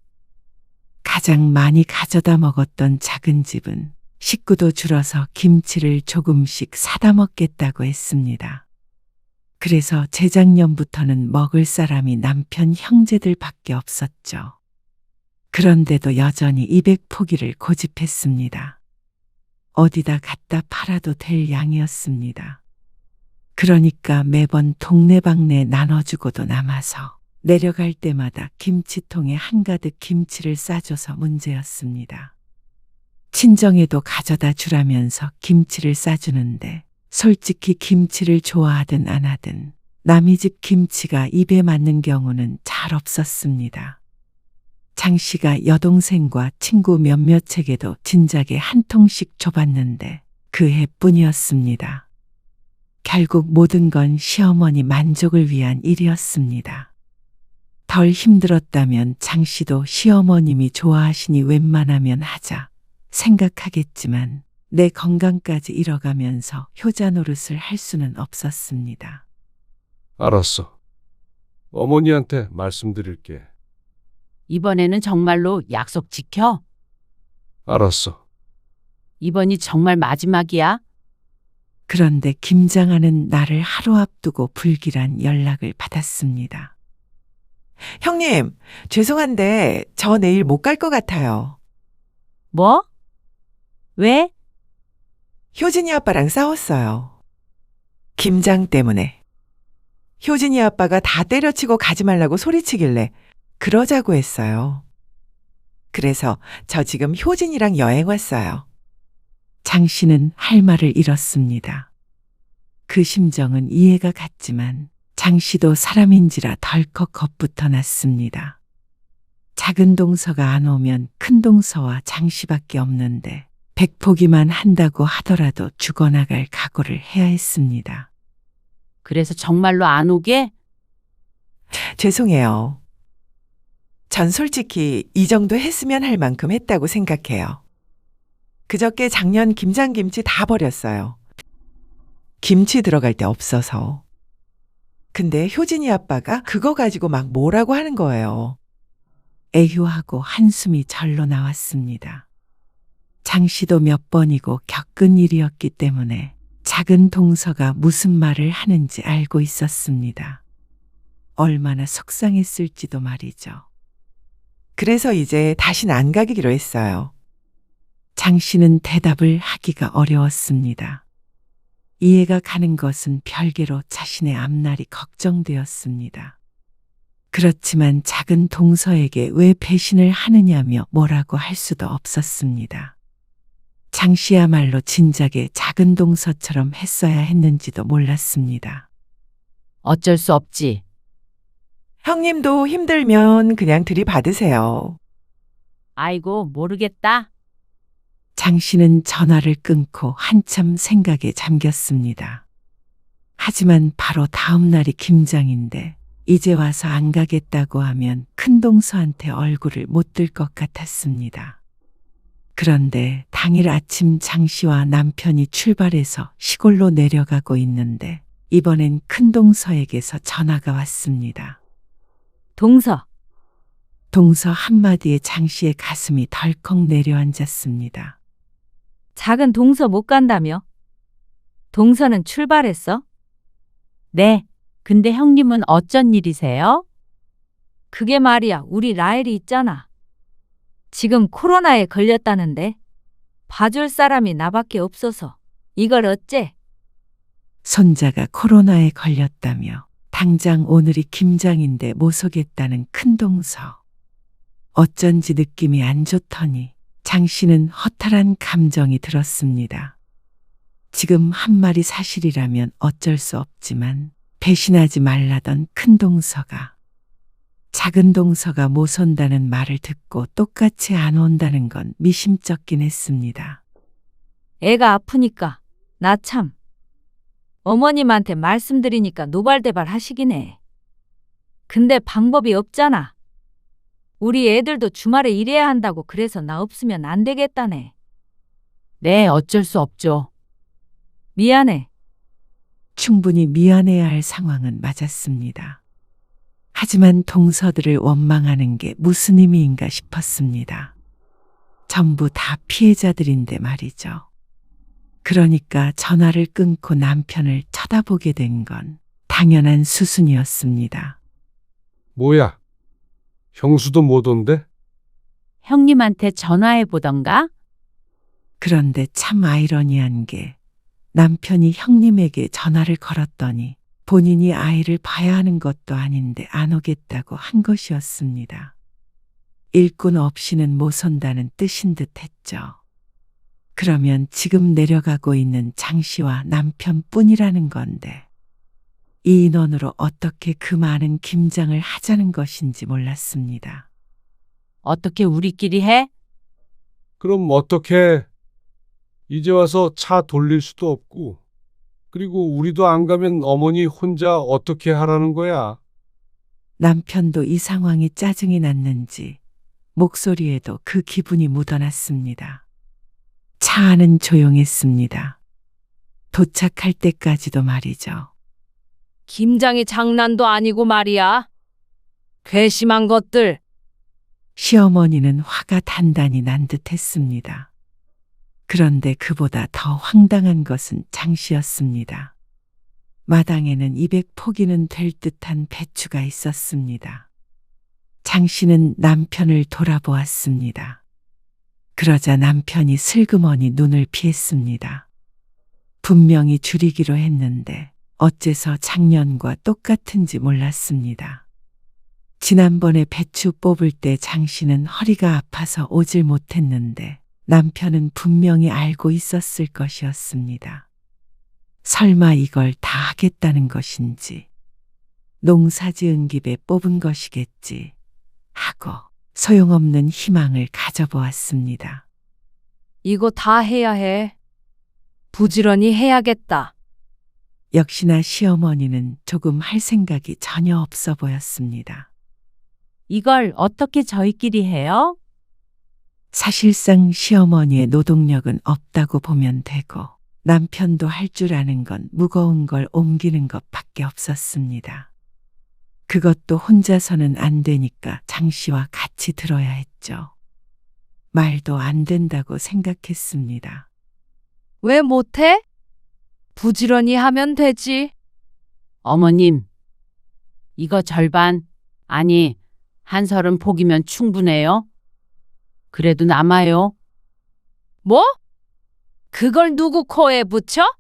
가장 많이 가져다 먹었던 작은 집은 식구도 줄어서 김치를 조금씩 사다 먹겠다고 했습니다. 그래서 재작년부터는 먹을 사람이 남편 형제들밖에 없었죠. 그런데도 여전히 200포기를 고집했습니다. 어디다 갖다 팔아도 될 양이었습니다. 그러니까 매번 동네방네 나눠주고도 남아서 내려갈 때마다 김치통에 한가득 김치를 싸줘서 문제였습니다. 친정에도 가져다 주라면서 김치를 싸주는데 솔직히 김치를 좋아하든 안 하든 남의 집 김치가 입에 맞는 경우는 잘 없었습니다. 장 씨가 여동생과 친구 몇몇에게도 진작에 한 통씩 줘봤는데 그 해뿐이었습니다. 결국 모든 건 시어머니 만족을 위한 일이었습니다. 덜 힘들었다면 장 씨도 시어머님이 좋아하시니 웬만하면 하자 생각하겠지만 내 건강까지 잃어가면서 효자 노릇을 할 수는 없었습니다. 알았어. 어머니한테 말씀드릴게. 이번에는 정말로 약속 지켜? 알았어. 이번이 정말 마지막이야? 그런데 김장하는 날을 하루 앞두고 불길한 연락을 받았습니다. 형님, 죄송한데 저 내일 못 갈 것 같아요. 뭐? 왜? 효진이 아빠랑 싸웠어요. 김장 때문에. 효진이 아빠가 다 때려치고 가지 말라고 소리치길래 그러자고 했어요. 그래서 저 지금 효진이랑 여행 왔어요. 장 씨는 할 말을 잃었습니다. 그 심정은 이해가 갔지만 장 씨도 사람인지라 덜컥 겁부터 났습니다. 작은 동서가 안 오면 큰 동서와 장 씨밖에 없는데 백포기만 한다고 하더라도 죽어나갈 각오를 해야 했습니다. 그래서 정말로 안 오게? 죄송해요. 전 솔직히 이 정도 했으면 할 만큼 했다고 생각해요. 그저께 작년 김장김치 다 버렸어요. 김치 들어갈 데 없어서. 근데 효진이 아빠가 그거 가지고 막 뭐라고 하는 거예요. 애휴하고 한숨이 절로 나왔습니다. 장 씨도 몇 번이고 겪은 일이었기 때문에 작은 동서가 무슨 말을 하는지 알고 있었습니다. 얼마나 속상했을지도 말이죠. 그래서 이제 다신 안 가기로 했어요. 장 씨는 대답을 하기가 어려웠습니다. 이해가 가는 것은 별개로 자신의 앞날이 걱정되었습니다. 그렇지만 작은 동서에게 왜 배신을 하느냐며 뭐라고 할 수도 없었습니다. 장 씨야말로 진작에 작은 동서처럼 했어야 했는지도 몰랐습니다. 어쩔 수 없지. 형님도 힘들면 그냥 들이받으세요. 아이고, 모르겠다. 장 씨는 전화를 끊고 한참 생각에 잠겼습니다. 하지만 바로 다음 날이 김장인데 이제 와서 안 가겠다고 하면 큰동서한테 얼굴을 못 들 것 같았습니다. 그런데 당일 아침 장 씨와 남편이 출발해서 시골로 내려가고 있는데 이번엔 큰동서에게서 전화가 왔습니다. 동서, 동서 한마디에 장 씨의 가슴이 덜컥 내려앉았습니다. 작은 동서 못 간다며? 동서는 출발했어? 네. 근데 형님은 어쩐 일이세요? 그게 말이야, 우리 라헬이 있잖아. 지금 코로나에 걸렸다는데 봐줄 사람이 나밖에 없어서 이걸 어째? 손자가 코로나에 걸렸다며 당장 오늘이 김장인데 못 오겠다는 큰동서. 어쩐지 느낌이 안 좋더니 장 씨는 허탈한 감정이 들었습니다. 지금 한 말이 사실이라면 어쩔 수 없지만 배신하지 말라던 큰동서가 작은 동서가 못 온다는 말을 듣고 똑같이 안 온다는 건 미심쩍긴 했습니다. 애가 아프니까 나 참. 어머님한테 말씀드리니까 노발대발 하시긴 해. 근데 방법이 없잖아. 우리 애들도 주말에 일해야 한다고 그래서 나 없으면 안 되겠다네. 네, 어쩔 수 없죠. 미안해. 충분히 미안해야 할 상황은 맞았습니다. 하지만 동서들을 원망하는 게 무슨 의미인가 싶었습니다. 전부 다 피해자들인데 말이죠. 그러니까 전화를 끊고 남편을 쳐다보게 된 건 당연한 수순이었습니다. 뭐야? 형수도 못 온대? 형님한테 전화해 보던가? 그런데 참 아이러니한 게 남편이 형님에게 전화를 걸었더니 본인이 아이를 봐야 하는 것도 아닌데 안 오겠다고 한 것이었습니다. 일꾼 없이는 못 온다는 뜻인 듯 했죠. 그러면 지금 내려가고 있는 장 씨와 남편뿐이라는 건데 이 인원으로 어떻게 그 많은 김장을 하자는 것인지 몰랐습니다. 어떻게 우리끼리 해? 그럼 어떡해? 이제 와서 차 돌릴 수도 없고. 그리고 우리도 안 가면 어머니 혼자 어떻게 하라는 거야? 남편도 이 상황이 짜증이 났는지 목소리에도 그 기분이 묻어났습니다. 차 안은 조용했습니다. 도착할 때까지도 말이죠. 김장이 장난도 아니고 말이야. 괘씸한 것들. 시어머니는 화가 단단히 난 듯 했습니다. 그런데 그보다 더 황당한 것은 장 씨였습니다. 마당에는 200포기는 될 듯한 배추가 있었습니다. 장 씨는 남편을 돌아보았습니다. 그러자 남편이 슬그머니 눈을 피했습니다. 분명히 줄이기로 했는데 어째서 작년과 똑같은지 몰랐습니다. 지난번에 배추 뽑을 때 장 씨는 허리가 아파서 오질 못했는데 남편은 분명히 알고 있었을 것이었습니다. 설마 이걸 다 하겠다는 것인지, 농사 지은 집에 뽑은 것이겠지 하고 소용없는 희망을 가져보았습니다. 이거 다 해야 해. 부지런히 해야겠다. 역시나 시어머니는 조금 할 생각이 전혀 없어 보였습니다. 이걸 어떻게 저희끼리 해요? 사실상 시어머니의 노동력은 없다고 보면 되고 남편도 할 줄 아는 건 무거운 걸 옮기는 것밖에 없었습니다. 그것도 혼자서는 안 되니까 장 씨와 같이 들어야 했죠. 말도 안 된다고 생각했습니다. 왜 못해? 부지런히 하면 되지. 어머님, 이거 절반, 아니, 한 30포기면 충분해요. 그래도 남아요. 뭐? 그걸 누구 코에 붙여?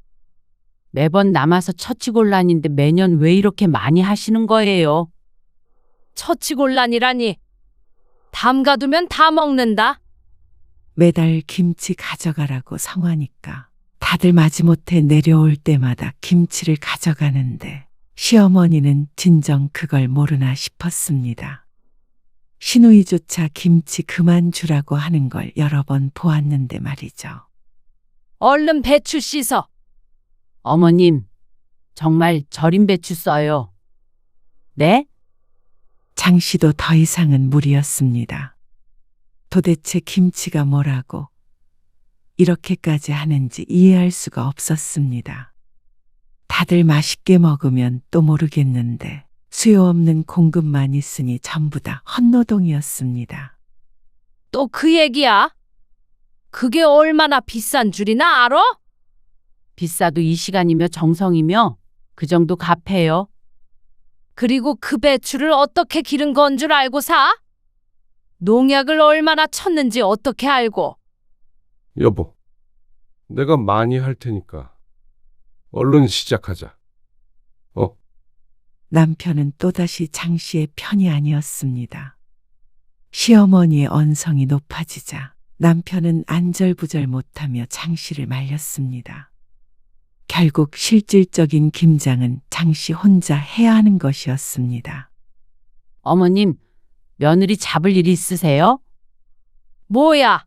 매번 남아서 처치곤란인데 매년 왜 이렇게 많이 하시는 거예요? 처치곤란이라니. 담가두면 다 먹는다. 매달 김치 가져가라고 성화니까 다들 마지못해 내려올 때마다 김치를 가져가는데 시어머니는 진정 그걸 모르나 싶었습니다. 시누이조차 김치 그만 주라고 하는 걸 여러 번 보았는데 말이죠. 얼른 배추 씻어. 어머님, 정말 절임 배추 써요. 네? 장 씨도 더 이상은 무리였습니다. 도대체 김치가 뭐라고 이렇게까지 하는지 이해할 수가 없었습니다. 다들 맛있게 먹으면 또 모르겠는데 수요 없는 공급만 있으니 전부 다 헛노동이었습니다. 또 그 얘기야? 그게 얼마나 비싼 줄이나 알아? 비싸도 이 시간이며 정성이며 그 정도 갚해요. 그리고 그 배추를 어떻게 기른 건 줄 알고 사? 농약을 얼마나 쳤는지 어떻게 알고? 여보, 내가 많이 할 테니까 얼른 시작하자. 남편은 또다시 장 씨의 편이 아니었습니다. 시어머니의 언성이 높아지자 남편은 안절부절 못하며 장 씨를 말렸습니다. 결국 실질적인 김장은 장 씨 혼자 해야 하는 것이었습니다. 어머님, 며느리 잡을 일 있으세요? 뭐야?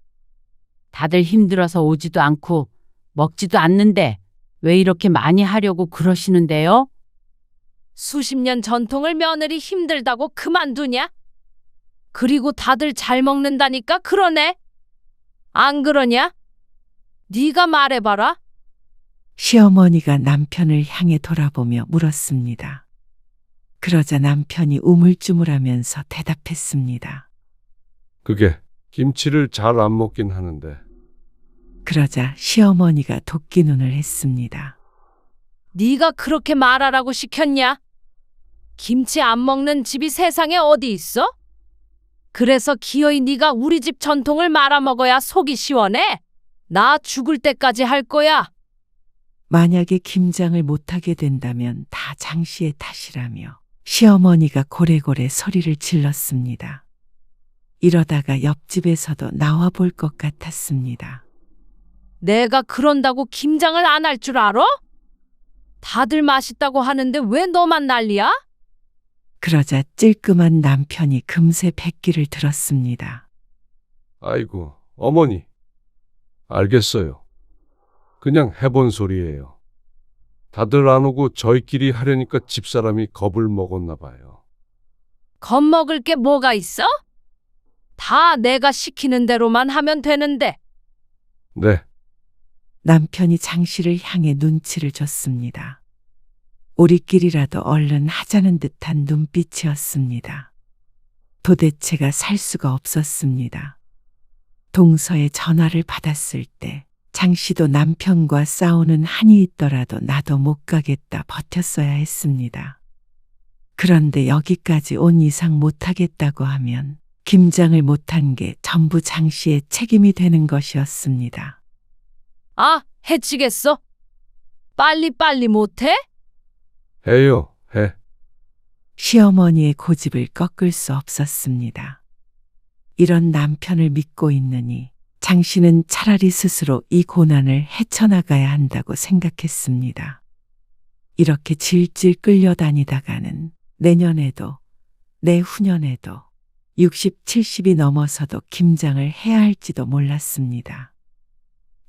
다들 힘들어서 오지도 않고 먹지도 않는데 왜 이렇게 많이 하려고 그러시는데요? 수십 년 전통을 며느리 힘들다고 그만두냐? 그리고 다들 잘 먹는다니까 그러네. 안 그러냐? 네가 말해봐라. 시어머니가 남편을 향해 돌아보며 물었습니다. 그러자 남편이 우물쭈물하면서 대답했습니다. 그게 김치를 잘 안 먹긴 하는데. 그러자 시어머니가 도끼눈을 했습니다. 네가 그렇게 말하라고 시켰냐? 김치 안 먹는 집이 세상에 어디 있어? 그래서 기어이 네가 우리 집 전통을 말아먹어야 속이 시원해? 나 죽을 때까지 할 거야. 만약에 김장을 못하게 된다면 다 장 씨의 탓이라며 시어머니가 고래고래 소리를 질렀습니다. 이러다가 옆집에서도 나와 볼 것 같았습니다. 내가 그런다고 김장을 안 할 줄 알아? 다들 맛있다고 하는데 왜 너만 난리야? 그러자 찔끔한 남편이 금세 백기를 들었습니다. 아이고, 어머니. 알겠어요. 그냥 해본 소리예요. 다들 안 오고 저희끼리 하려니까 집사람이 겁을 먹었나 봐요. 겁먹을 게 뭐가 있어? 다 내가 시키는 대로만 하면 되는데. 네, 남편이 장 씨를 향해 눈치를 줬습니다. 우리끼리라도 얼른 하자는 듯한 눈빛이었습니다. 도대체가 살 수가 없었습니다. 동서에 전화를 받았을 때 장 씨도 남편과 싸우는 한이 있더라도 나도 못 가겠다 버텼어야 했습니다. 그런데 여기까지 온 이상 못하겠다고 하면 김장을 못한 게 전부 장 씨의 책임이 되는 것이었습니다. 아, 해치겠어? 빨리 못해? 해요, 해. 시어머니의 고집을 꺾을 수 없었습니다. 이런 남편을 믿고 있느니 장 씨는 차라리 스스로 이 고난을 헤쳐나가야 한다고 생각했습니다. 이렇게 질질 끌려다니다가는 내년에도 내후년에도 60, 70이 넘어서도 김장을 해야 할지도 몰랐습니다.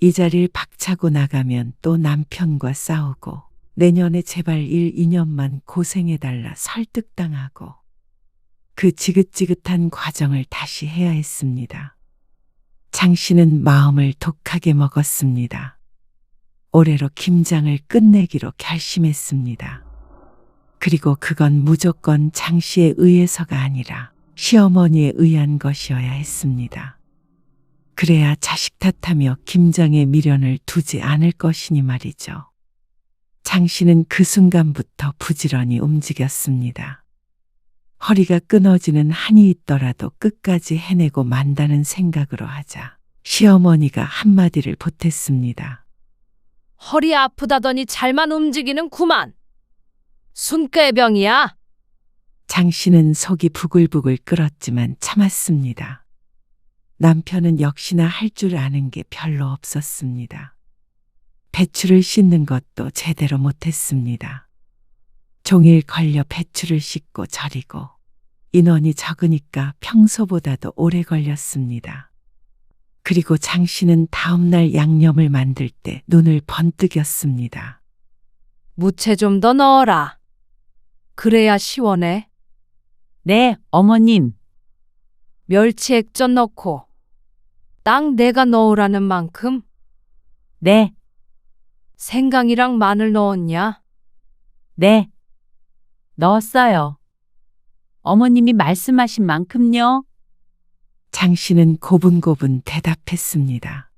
이 자리를 박차고 나가면 또 남편과 싸우고 내년에 제발 1, 2년만 고생해달라 설득당하고 그 지긋지긋한 과정을 다시 해야 했습니다. 장 씨는 마음을 독하게 먹었습니다. 올해로 김장을 끝내기로 결심했습니다. 그리고 그건 무조건 장 씨에 의해서가 아니라 시어머니에 의한 것이어야 했습니다. 그래야 자식 탓하며 김장의 미련을 두지 않을 것이니 말이죠. 장 씨는 그 순간부터 부지런히 움직였습니다. 허리가 끊어지는 한이 있더라도 끝까지 해내고 만다는 생각으로 하자 시어머니가 한마디를 보탰습니다. 허리 아프다더니 잘만 움직이는 구만. 순꾀병이야. 장 씨는 속이 부글부글 끓었지만 참았습니다. 남편은 역시나 할 줄 아는 게 별로 없었습니다. 배추를 씻는 것도 제대로 못했습니다. 종일 걸려 배추를 씻고 절이고 인원이 적으니까 평소보다도 오래 걸렸습니다. 그리고 장 씨는 다음날 양념을 만들 때 눈을 번뜩였습니다. 무채 좀 더 넣어라. 그래야 시원해. 네, 어머님. 멸치 액젓 넣고 딱 내가 넣으라는 만큼. 네, 생강이랑 마늘 넣었냐? 네. 넣었어요. 어머님이 말씀하신 만큼요. 장 씨는 고분고분 대답했습니다.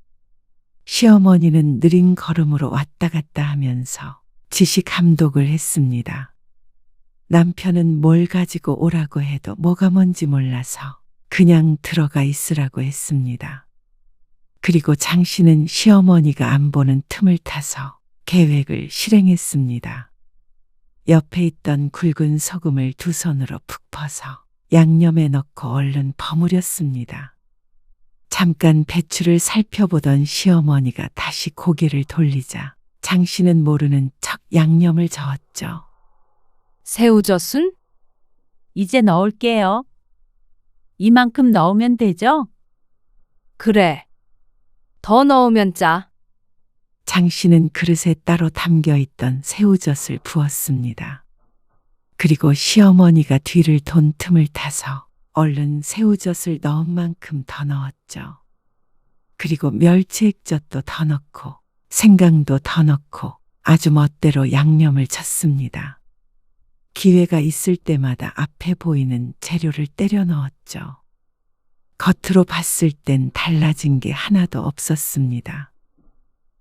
시어머니는 느린 걸음으로 왔다 갔다 하면서 지시 감독을 했습니다. 남편은 뭘 가지고 오라고 해도 뭐가 뭔지 몰라서 그냥 들어가 있으라고 했습니다. 그리고 장 씨는 시어머니가 안 보는 틈을 타서 계획을 실행했습니다. 옆에 있던 굵은 소금을 두 손으로 푹 퍼서 양념에 넣고 얼른 버무렸습니다. 잠깐 배추를 살펴보던 시어머니가 다시 고개를 돌리자 장 씨는 모르는 척 양념을 저었죠. 새우젓은? 이제 넣을게요. 이만큼 넣으면 되죠? 그래. 더 넣으면 짜. 장 씨는 그릇에 따로 담겨 있던 새우젓을 부었습니다. 그리고 시어머니가 뒤를 돈 틈을 타서 얼른 새우젓을 넣은 만큼 더 넣었죠. 그리고 멸치 액젓도 더 넣고 생강도 더 넣고 아주 멋대로 양념을 쳤습니다. 기회가 있을 때마다 앞에 보이는 재료를 때려 넣었죠. 겉으로 봤을 땐 달라진 게 하나도 없었습니다.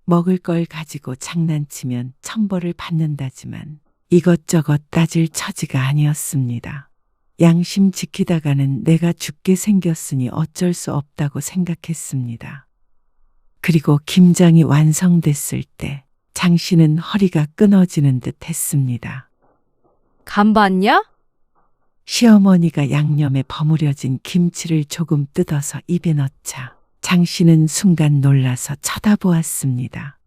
먹을 걸 가지고 장난치면 천벌을 받는다지만 이것저것 따질 처지가 아니었습니다. 양심 지키다가는 내가 죽게 생겼으니 어쩔 수 없다고 생각했습니다. 그리고 김장이 완성됐을 때 장 씨는 허리가 끊어지는 듯 했습니다. 간 봤냐? 시어머니가 양념에 버무려진 김치를 조금 뜯어서 입에 넣자 장 씨는 순간 놀라서 쳐다보았습니다.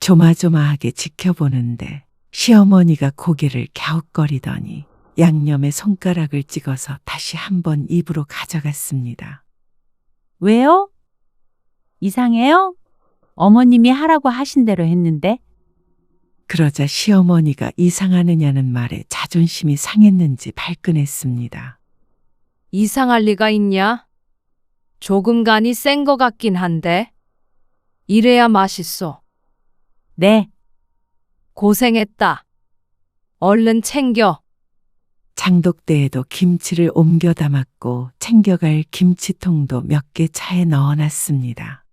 조마조마하게 지켜보는데 시어머니가 고개를 갸웃거리더니 양념에 손가락을 찍어서 다시 한번 입으로 가져갔습니다. 왜요? 이상해요? 어머님이 하라고 하신 대로 했는데. 그러자 시어머니가 이상하느냐는 말에 자존심이 상했는지 발끈했습니다. 이상할 리가 있냐? 조금 간이 센 거 같긴 한데. 이래야 맛있어. 네, 고생했다. 얼른 챙겨. 장독대에도 김치를 옮겨 담았고 챙겨갈 김치통도 몇 개 차에 넣어놨습니다.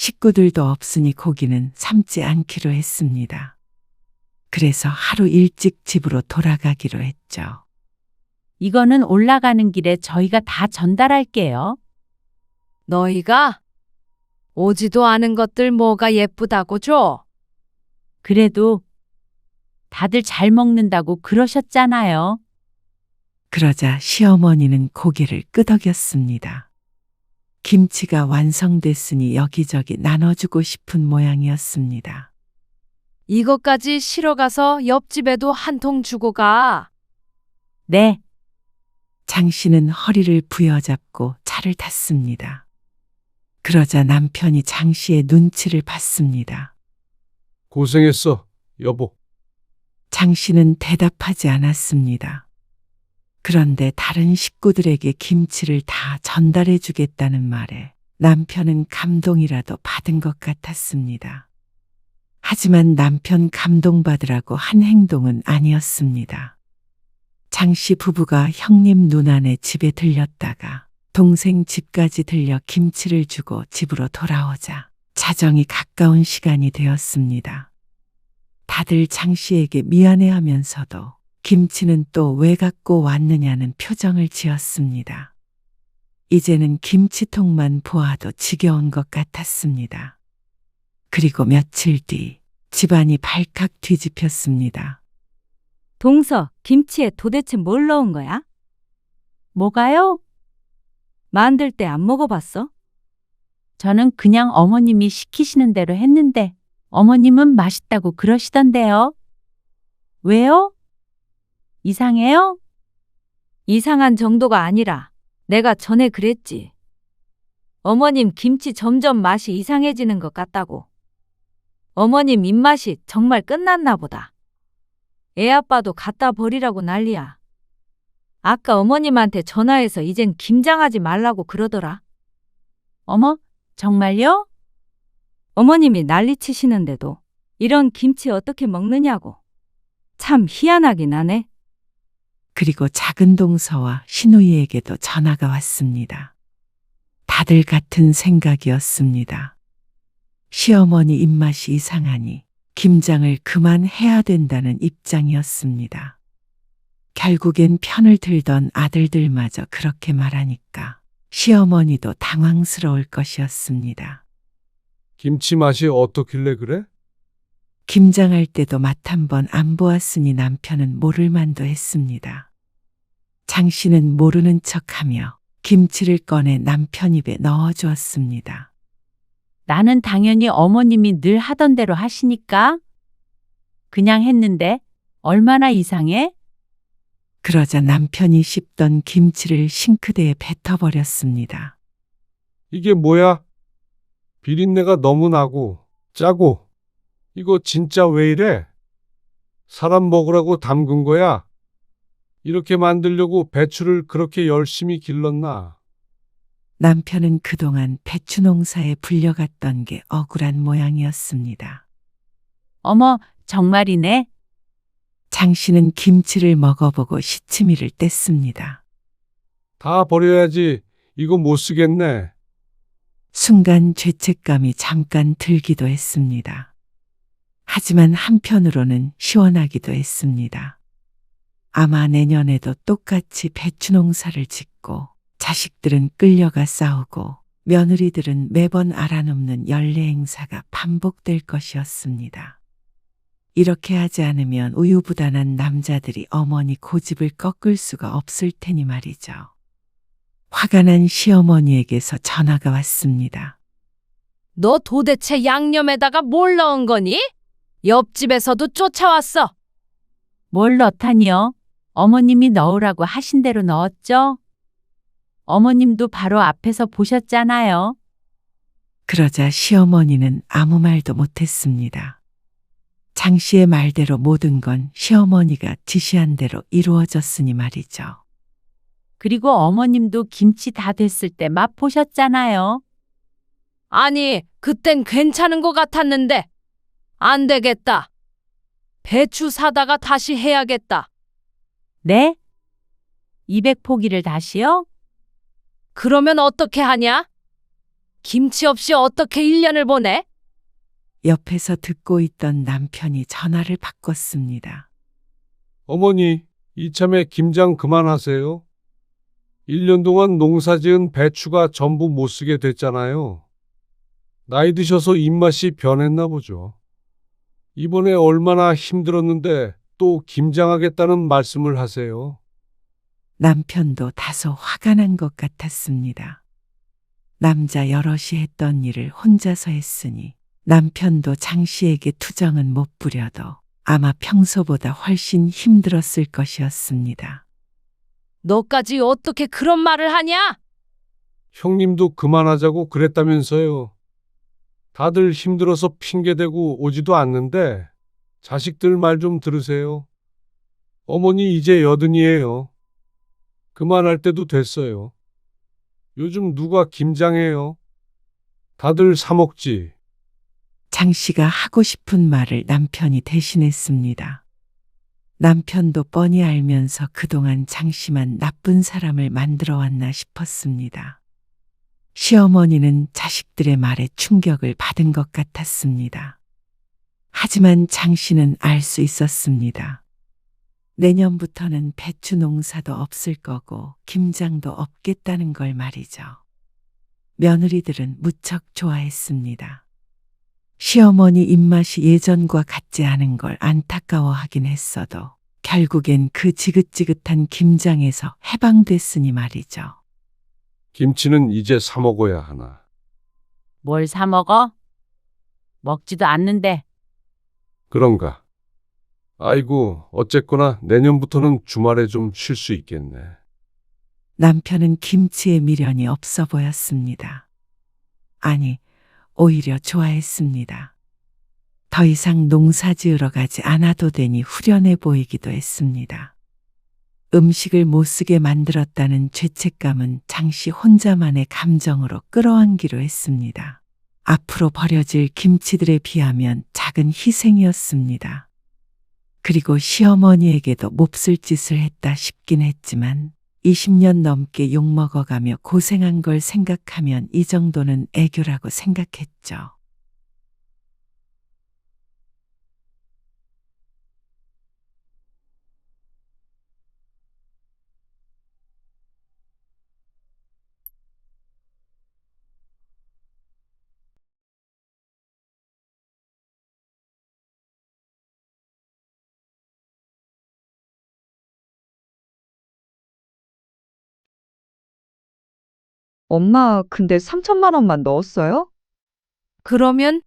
식구들도 없으니 고기는 삶지 않기로 했습니다. 그래서 하루 일찍 집으로 돌아가기로 했죠. 이거는 올라가는 길에 저희가 다 전달할게요. 너희가 오지도 않은 것들 뭐가 예쁘다고 줘? 그래도 다들 잘 먹는다고 그러셨잖아요. 그러자 시어머니는 고개를 끄덕였습니다. 김치가 완성됐으니 여기저기 나눠주고 싶은 모양이었습니다. 이것까지 실어가서 옆집에도 한 통 주고 가. 네, 장 씨는 허리를 부여잡고 차를 탔습니다. 그러자 남편이 장 씨의 눈치를 봤습니다. 고생했어, 여보. 장 씨는 대답하지 않았습니다. 그런데 다른 식구들에게 김치를 다 전달해 주겠다는 말에 남편은 감동이라도 받은 것 같았습니다. 하지만 남편 감동받으라고 한 행동은 아니었습니다. 장 씨 부부가 형님 누나네 집에 들렸다가 동생 집까지 들려 김치를 주고 집으로 돌아오자 자정이 가까운 시간이 되었습니다. 다들 장 씨에게 미안해하면서도 김치는 또 왜 갖고 왔느냐는 표정을 지었습니다. 이제는 김치통만 보아도 지겨운 것 같았습니다. 그리고 며칠 뒤 집안이 발칵 뒤집혔습니다. 동서, 김치에 도대체 뭘 넣은 거야? 뭐가요? 만들 때 안 먹어봤어? 저는 그냥 어머님이 시키시는 대로 했는데 어머님은 맛있다고 그러시던데요. 왜요? 이상해요? 이상한 정도가 아니라 내가 전에 그랬지. 어머님 김치 점점 맛이 이상해지는 것 같다고. 어머님 입맛이 정말 끝났나 보다. 애 아빠도 갖다 버리라고 난리야. 아까 어머님한테 전화해서 이젠 김장하지 말라고 그러더라. 어머, 정말요? 어머님이 난리치시는데도 이런 김치 어떻게 먹느냐고. 참 희한하긴 하네. 그리고 작은 동서와 신우이에게도 전화가 왔습니다. 다들 같은 생각이었습니다. 시어머니 입맛이 이상하니 김장을 그만해야 된다는 입장이었습니다. 결국엔 편을 들던 아들들마저 그렇게 말하니까 시어머니도 당황스러울 것이었습니다. 김치 맛이 어떻길래 그래? 김장할 때도 맛 한 번 안 보았으니 남편은 모를 만도 했습니다. 장 씨는 모르는 척하며 김치를 꺼내 남편 입에 넣어주었습니다. 나는 당연히 어머님이 늘 하던 대로 하시니까 그냥 했는데 얼마나 이상해? 그러자 남편이 씹던 김치를 싱크대에 뱉어버렸습니다. 이게 뭐야? 비린내가 너무 나고 짜고. 이거 진짜 왜 이래? 사람 먹으라고 담근 거야? 이렇게 만들려고 배추를 그렇게 열심히 길렀나? 남편은 그동안 배추 농사에 불려갔던 게 억울한 모양이었습니다. 어머, 정말이네. 장 씨는 김치를 먹어보고 시치미를 뗐습니다. 다 버려야지. 이거 못 쓰겠네. 순간 죄책감이 잠깐 들기도 했습니다. 하지만 한편으로는 시원하기도 했습니다. 아마 내년에도 똑같이 배추 농사를 짓고 자식들은 끌려가 싸우고 며느리들은 매번 알아눕는 연례 행사가 반복될 것이었습니다. 이렇게 하지 않으면 우유부단한 남자들이 어머니 고집을 꺾을 수가 없을 테니 말이죠. 화가 난 시어머니에게서 전화가 왔습니다. 너 도대체 양념에다가 뭘 넣은 거니? 옆집에서도 쫓아왔어. 뭘 넣다니요? 어머님이 넣으라고 하신 대로 넣었죠? 어머님도 바로 앞에서 보셨잖아요. 그러자 시어머니는 아무 말도 못했습니다. 장 씨의 말대로 모든 건 시어머니가 지시한 대로 이루어졌으니 말이죠. 그리고 어머님도 김치 다 됐을 때 맛보셨잖아요. 아니, 그땐 괜찮은 것 같았는데. 안 되겠다. 배추 사다가 다시 해야겠다. 네? 200포기를 다시요? 그러면 어떻게 하냐? 김치 없이 어떻게 1년을 보내? 옆에서 듣고 있던 남편이 전화를 바꿨습니다. 어머니, 이참에 김장 그만하세요. 1년 동안 농사 지은 배추가 전부 못 쓰게 됐잖아요. 나이 드셔서 입맛이 변했나 보죠. 이번에 얼마나 힘들었는데 또 김장하겠다는 말씀을 하세요. 남편도 다소 화가 난 것 같았습니다. 남자 여럿이 했던 일을 혼자서 했으니 남편도 장 씨에게 투정은 못 부려도 아마 평소보다 훨씬 힘들었을 것이었습니다. 너까지 어떻게 그런 말을 하냐? 형님도 그만하자고 그랬다면서요. 다들 힘들어서 핑계대고 오지도 않는데 자식들 말 좀 들으세요. 어머니 이제 80이에요. 그만할 때도 됐어요. 요즘 누가 김장해요? 다들 사 먹지. 장 씨가 하고 싶은 말을 남편이 대신했습니다. 남편도 뻔히 알면서 그동안 장 씨만 나쁜 사람을 만들어 왔나 싶었습니다. 시어머니는 자식들의 말에 충격을 받은 것 같았습니다. 하지만 장 씨는 알 수 있었습니다. 내년부터는 배추 농사도 없을 거고 김장도 없겠다는 걸 말이죠. 며느리들은 무척 좋아했습니다. 시어머니 입맛이 예전과 같지 않은 걸 안타까워하긴 했어도 결국엔 그 지긋지긋한 김장에서 해방됐으니 말이죠. 김치는 이제 사 먹어야 하나. 뭘 사 먹어? 먹지도 않는데. 그런가? 아이고, 어쨌거나 내년부터는 주말에 좀 쉴 수 있겠네. 남편은 김치에 미련이 없어 보였습니다. 아니, 오히려 좋아했습니다. 더 이상 농사 지으러 가지 않아도 되니 후련해 보이기도 했습니다. 음식을 못 쓰게 만들었다는 죄책감은 장씨 혼자만의 감정으로 끌어안기로 했습니다. 앞으로 버려질 김치들에 비하면 작은 희생이었습니다. 그리고 시어머니에게도 몹쓸 짓을 했다 싶긴 했지만 20년 넘게 욕먹어가며 고생한 걸 생각하면 이 정도는 애교라고 생각했죠. 엄마, 근데 3천만 원만 넣었어요? 그러면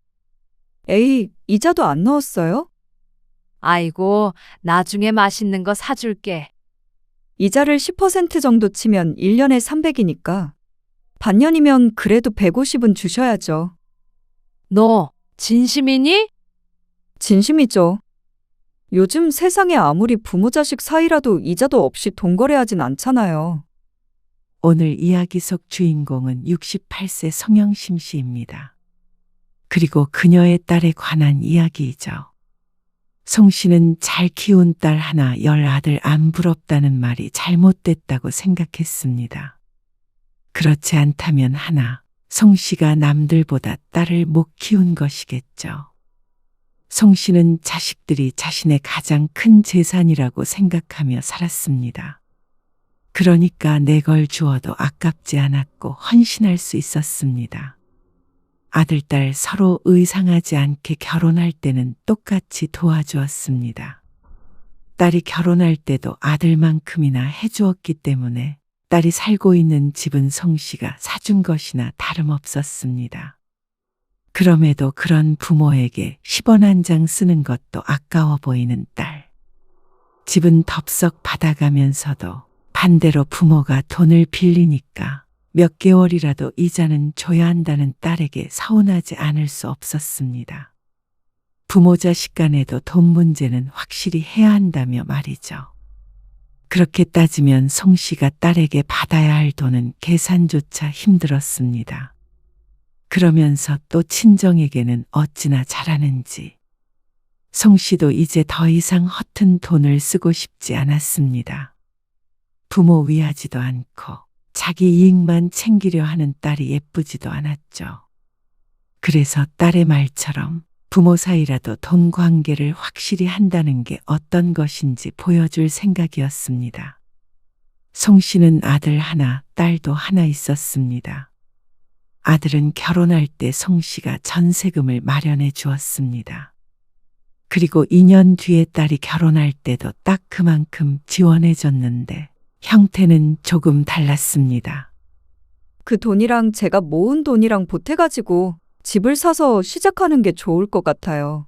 에이, 이자도 안 넣었어요? 아이고, 나중에 맛있는 거 사줄게. 이자를 10% 정도 치면 1년에 300이니까. 반년이면 그래도 150은 주셔야죠. 너 진심이니? 진심이죠. 요즘 세상에 아무리 부모 자식 사이라도 이자도 없이 돈 거래하진 않잖아요. 오늘 이야기 속 주인공은 68세 성영심 씨입니다. 그리고 그녀의 딸에 관한 이야기이죠. 송 씨는 잘 키운 딸 하나 10아들 안 부럽다는 말이 잘못됐다고 생각했습니다. 그렇지 않다면 하나, 송 씨가 남들보다 딸을 못 키운 것이겠죠. 송 씨는 자식들이 자신의 가장 큰 재산이라고 생각하며 살았습니다. 그러니까 내 걸 주어도 아깝지 않았고 헌신할 수 있었습니다. 아들, 딸 서로 의상하지 않게 결혼할 때는 똑같이 도와주었습니다. 딸이 결혼할 때도 아들만큼이나 해주었기 때문에 딸이 살고 있는 집은 송 씨가 사준 것이나 다름없었습니다. 그럼에도 그런 부모에게 10원 한 장 쓰는 것도 아까워 보이는 딸. 집은 덥석 받아가면서도 반대로 부모가 돈을 빌리니까 몇 개월이라도 이자는 줘야 한다는 딸에게 서운하지 않을 수 없었습니다. 부모 자식 간에도 돈 문제는 확실히 해야 한다며 말이죠. 그렇게 따지면 송 씨가 딸에게 받아야 할 돈은 계산조차 힘들었습니다. 그러면서 또 친정에게는 어찌나 잘하는지. 송 씨도 이제 더 이상 허튼 돈을 쓰고 싶지 않았습니다. 부모 위하지도 않고 자기 이익만 챙기려 하는 딸이 예쁘지도 않았죠. 그래서 딸의 말처럼 부모 사이라도 돈 관계를 확실히 한다는 게 어떤 것인지 보여줄 생각이었습니다. 송 씨는 아들 하나, 딸도 하나 있었습니다. 아들은 결혼할 때 송 씨가 전세금을 마련해 주었습니다. 그리고 2년 뒤에 딸이 결혼할 때도 딱 그만큼 지원해 줬는데 형태는 조금 달랐습니다. 그 돈이랑 제가 모은 돈이랑 보태가지고 집을 사서 시작하는 게 좋을 것 같아요.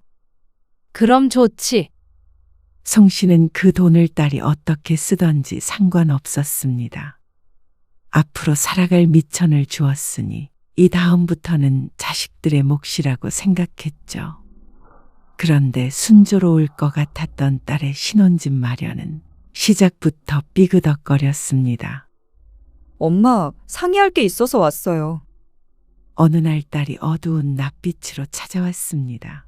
그럼 좋지. 송 씨는 그 돈을 딸이 어떻게 쓰던지 상관없었습니다. 앞으로 살아갈 미천을 주었으니 이 다음부터는 자식들의 몫이라고 생각했죠. 그런데 순조로울 것 같았던 딸의 신혼집 마련은 시작부터 삐그덕거렸습니다. 엄마, 상의할 게 있어서 왔어요. 어느 날 딸이 어두운 낯빛으로 찾아왔습니다.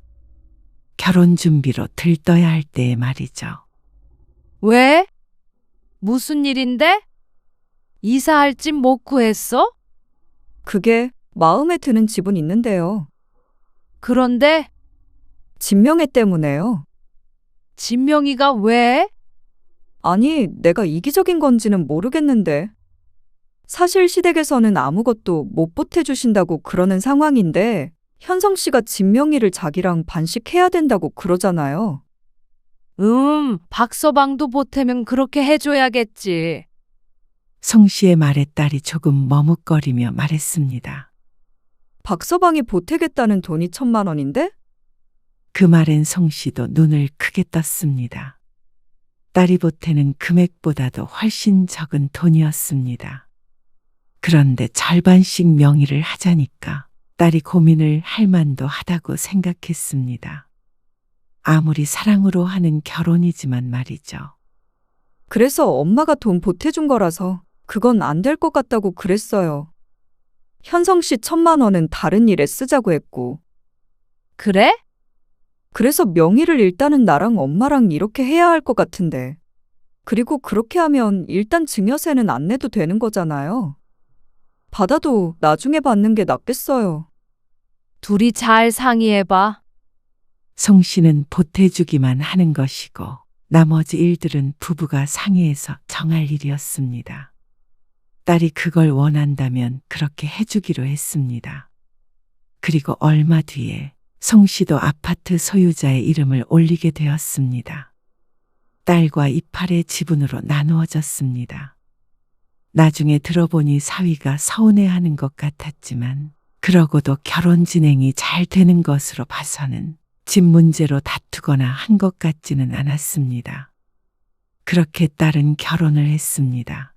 결혼 준비로 들떠야 할 때의 말이죠. 왜? 무슨 일인데? 이사할 집 못 구했어? 그게 마음에 드는 집은 있는데요. 그런데 진명애 때문에요. 진명이가 왜? 아니, 내가 이기적인 건지는 모르겠는데. 사실 시댁에서는 아무것도 못 보태주신다고 그러는 상황인데, 현성 씨가 진명이를 자기랑 반씩해야 된다고 그러잖아요. 박서방도 보태면 그렇게 해줘야겠지. 송 씨의 말에 딸이 조금 머뭇거리며 말했습니다. 박서방이 보태겠다는 돈이 1,000만 원인데? 그 말엔 송 씨도 눈을 크게 떴습니다. 딸이 보태는 금액보다도 훨씬 적은 돈이었습니다. 그런데 절반씩 명의를 하자니까 딸이 고민을 할 만도 하다고 생각했습니다. 아무리 사랑으로 하는 결혼이지만 말이죠. 그래서 엄마가 돈 보태준 거라서 그건 안 될 것 같다고 그랬어요. 현성 씨 1,000만 원은 다른 일에 쓰자고 했고. 그래? 그래서 명의를 일단은 나랑 엄마랑 이렇게 해야 할 것 같은데. 그리고 그렇게 하면 일단 증여세는 안 내도 되는 거잖아요. 받아도 나중에 받는 게 낫겠어요. 둘이 잘 상의해봐. 송 씨는 보태주기만 하는 것이고 나머지 일들은 부부가 상의해서 정할 일이었습니다. 딸이 그걸 원한다면 그렇게 해주기로 했습니다. 그리고 얼마 뒤에 송 씨도 아파트 소유자의 이름을 올리게 되었습니다. 딸과 이팔의 지분으로 나누어졌습니다. 나중에 들어보니 사위가 서운해하는 것 같았지만 그러고도 결혼 진행이 잘 되는 것으로 봐서는 집 문제로 다투거나 한 것 같지는 않았습니다. 그렇게 딸은 결혼을 했습니다.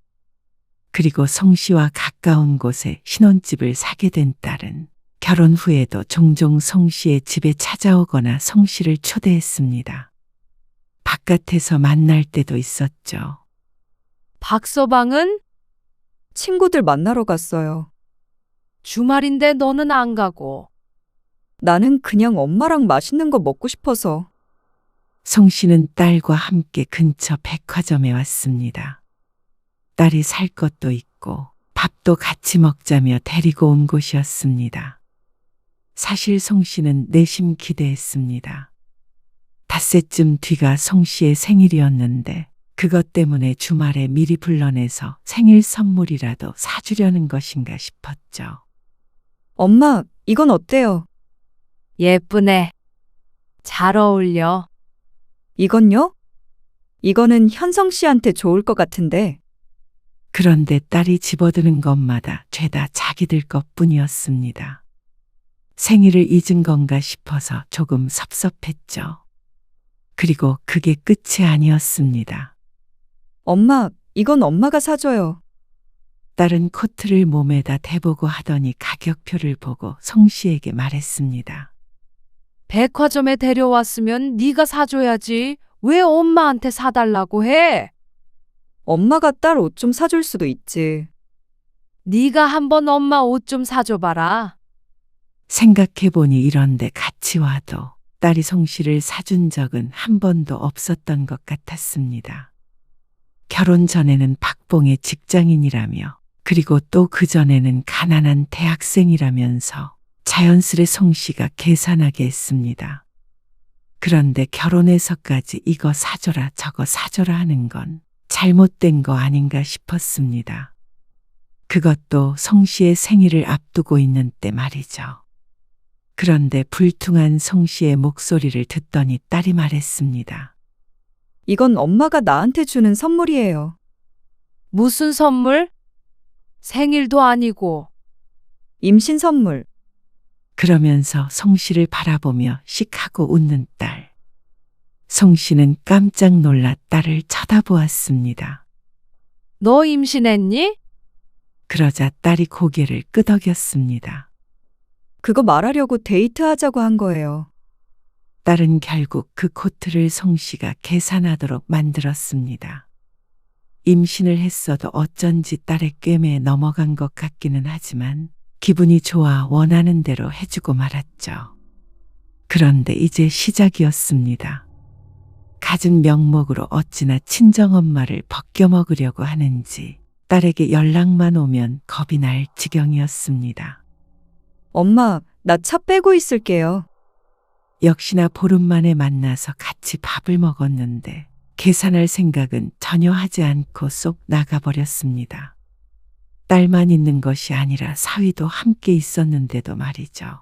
그리고 송 씨와 가까운 곳에 신혼집을 사게 된 딸은 결혼 후에도 종종 송 씨의 집에 찾아오거나 송 씨를 초대했습니다. 바깥에서 만날 때도 있었죠. 박서방은? 친구들 만나러 갔어요. 주말인데 너는 안 가고. 나는 그냥 엄마랑 맛있는 거 먹고 싶어서. 송 씨는 딸과 함께 근처 백화점에 왔습니다. 딸이 살 것도 있고 밥도 같이 먹자며 데리고 온 곳이었습니다. 사실 송 씨는 내심 기대했습니다. 닷새쯤 뒤가 송 씨의 생일이었는데 그것 때문에 주말에 미리 불러내서 생일 선물이라도 사주려는 것인가 싶었죠. 엄마, 이건 어때요? 예쁘네. 잘 어울려. 이건요? 이거는 현성 씨한테 좋을 것 같은데. 그런데 딸이 집어드는 것마다 죄다 자기들 것뿐이었습니다. 생일을 잊은 건가 싶어서 조금 섭섭했죠. 그리고 그게 끝이 아니었습니다. 엄마, 이건 엄마가 사줘요. 딸은 코트를 몸에다 대보고 하더니 가격표를 보고 송 씨에게 말했습니다. 백화점에 데려왔으면 네가 사줘야지. 왜 엄마한테 사달라고 해? 엄마가 딸 옷 좀 사줄 수도 있지. 네가 한번 엄마 옷 좀 사줘봐라. 생각해보니 이런데 같이 와도 딸이 송 씨를 사준 적은 한 번도 없었던 것 같았습니다. 결혼 전에는 박봉의 직장인이라며 그리고 또 그전에는 가난한 대학생이라면서 자연스레 송 씨가 계산하게 했습니다. 그런데 결혼해서까지 이거 사줘라 저거 사줘라 하는 건 잘못된 거 아닌가 싶었습니다. 그것도 송 씨의 생일을 앞두고 있는 때 말이죠. 그런데 불퉁한 송 씨의 목소리를 듣더니 딸이 말했습니다. 이건 엄마가 나한테 주는 선물이에요. 무슨 선물? 생일도 아니고. 임신 선물. 그러면서 송 씨를 바라보며 씩하고 웃는 딸. 송 씨는 깜짝 놀라 딸을 쳐다보았습니다. 너 임신했니? 그러자 딸이 고개를 끄덕였습니다. 그거 말하려고 데이트하자고 한 거예요. 딸은 결국 그 코트를 송 씨가 계산하도록 만들었습니다. 임신을 했어도 어쩐지 딸의 꿰매에 넘어간 것 같기는 하지만 기분이 좋아 원하는 대로 해주고 말았죠. 그런데 이제 시작이었습니다. 갖은 명목으로 어찌나 친정엄마를 벗겨먹으려고 하는지 딸에게 연락만 오면 겁이 날 지경이었습니다. 엄마, 나 차 빼고 있을게요. 역시나 보름 만에 만나서 같이 밥을 먹었는데 계산할 생각은 전혀 하지 않고 쏙 나가버렸습니다. 딸만 있는 것이 아니라 사위도 함께 있었는데도 말이죠.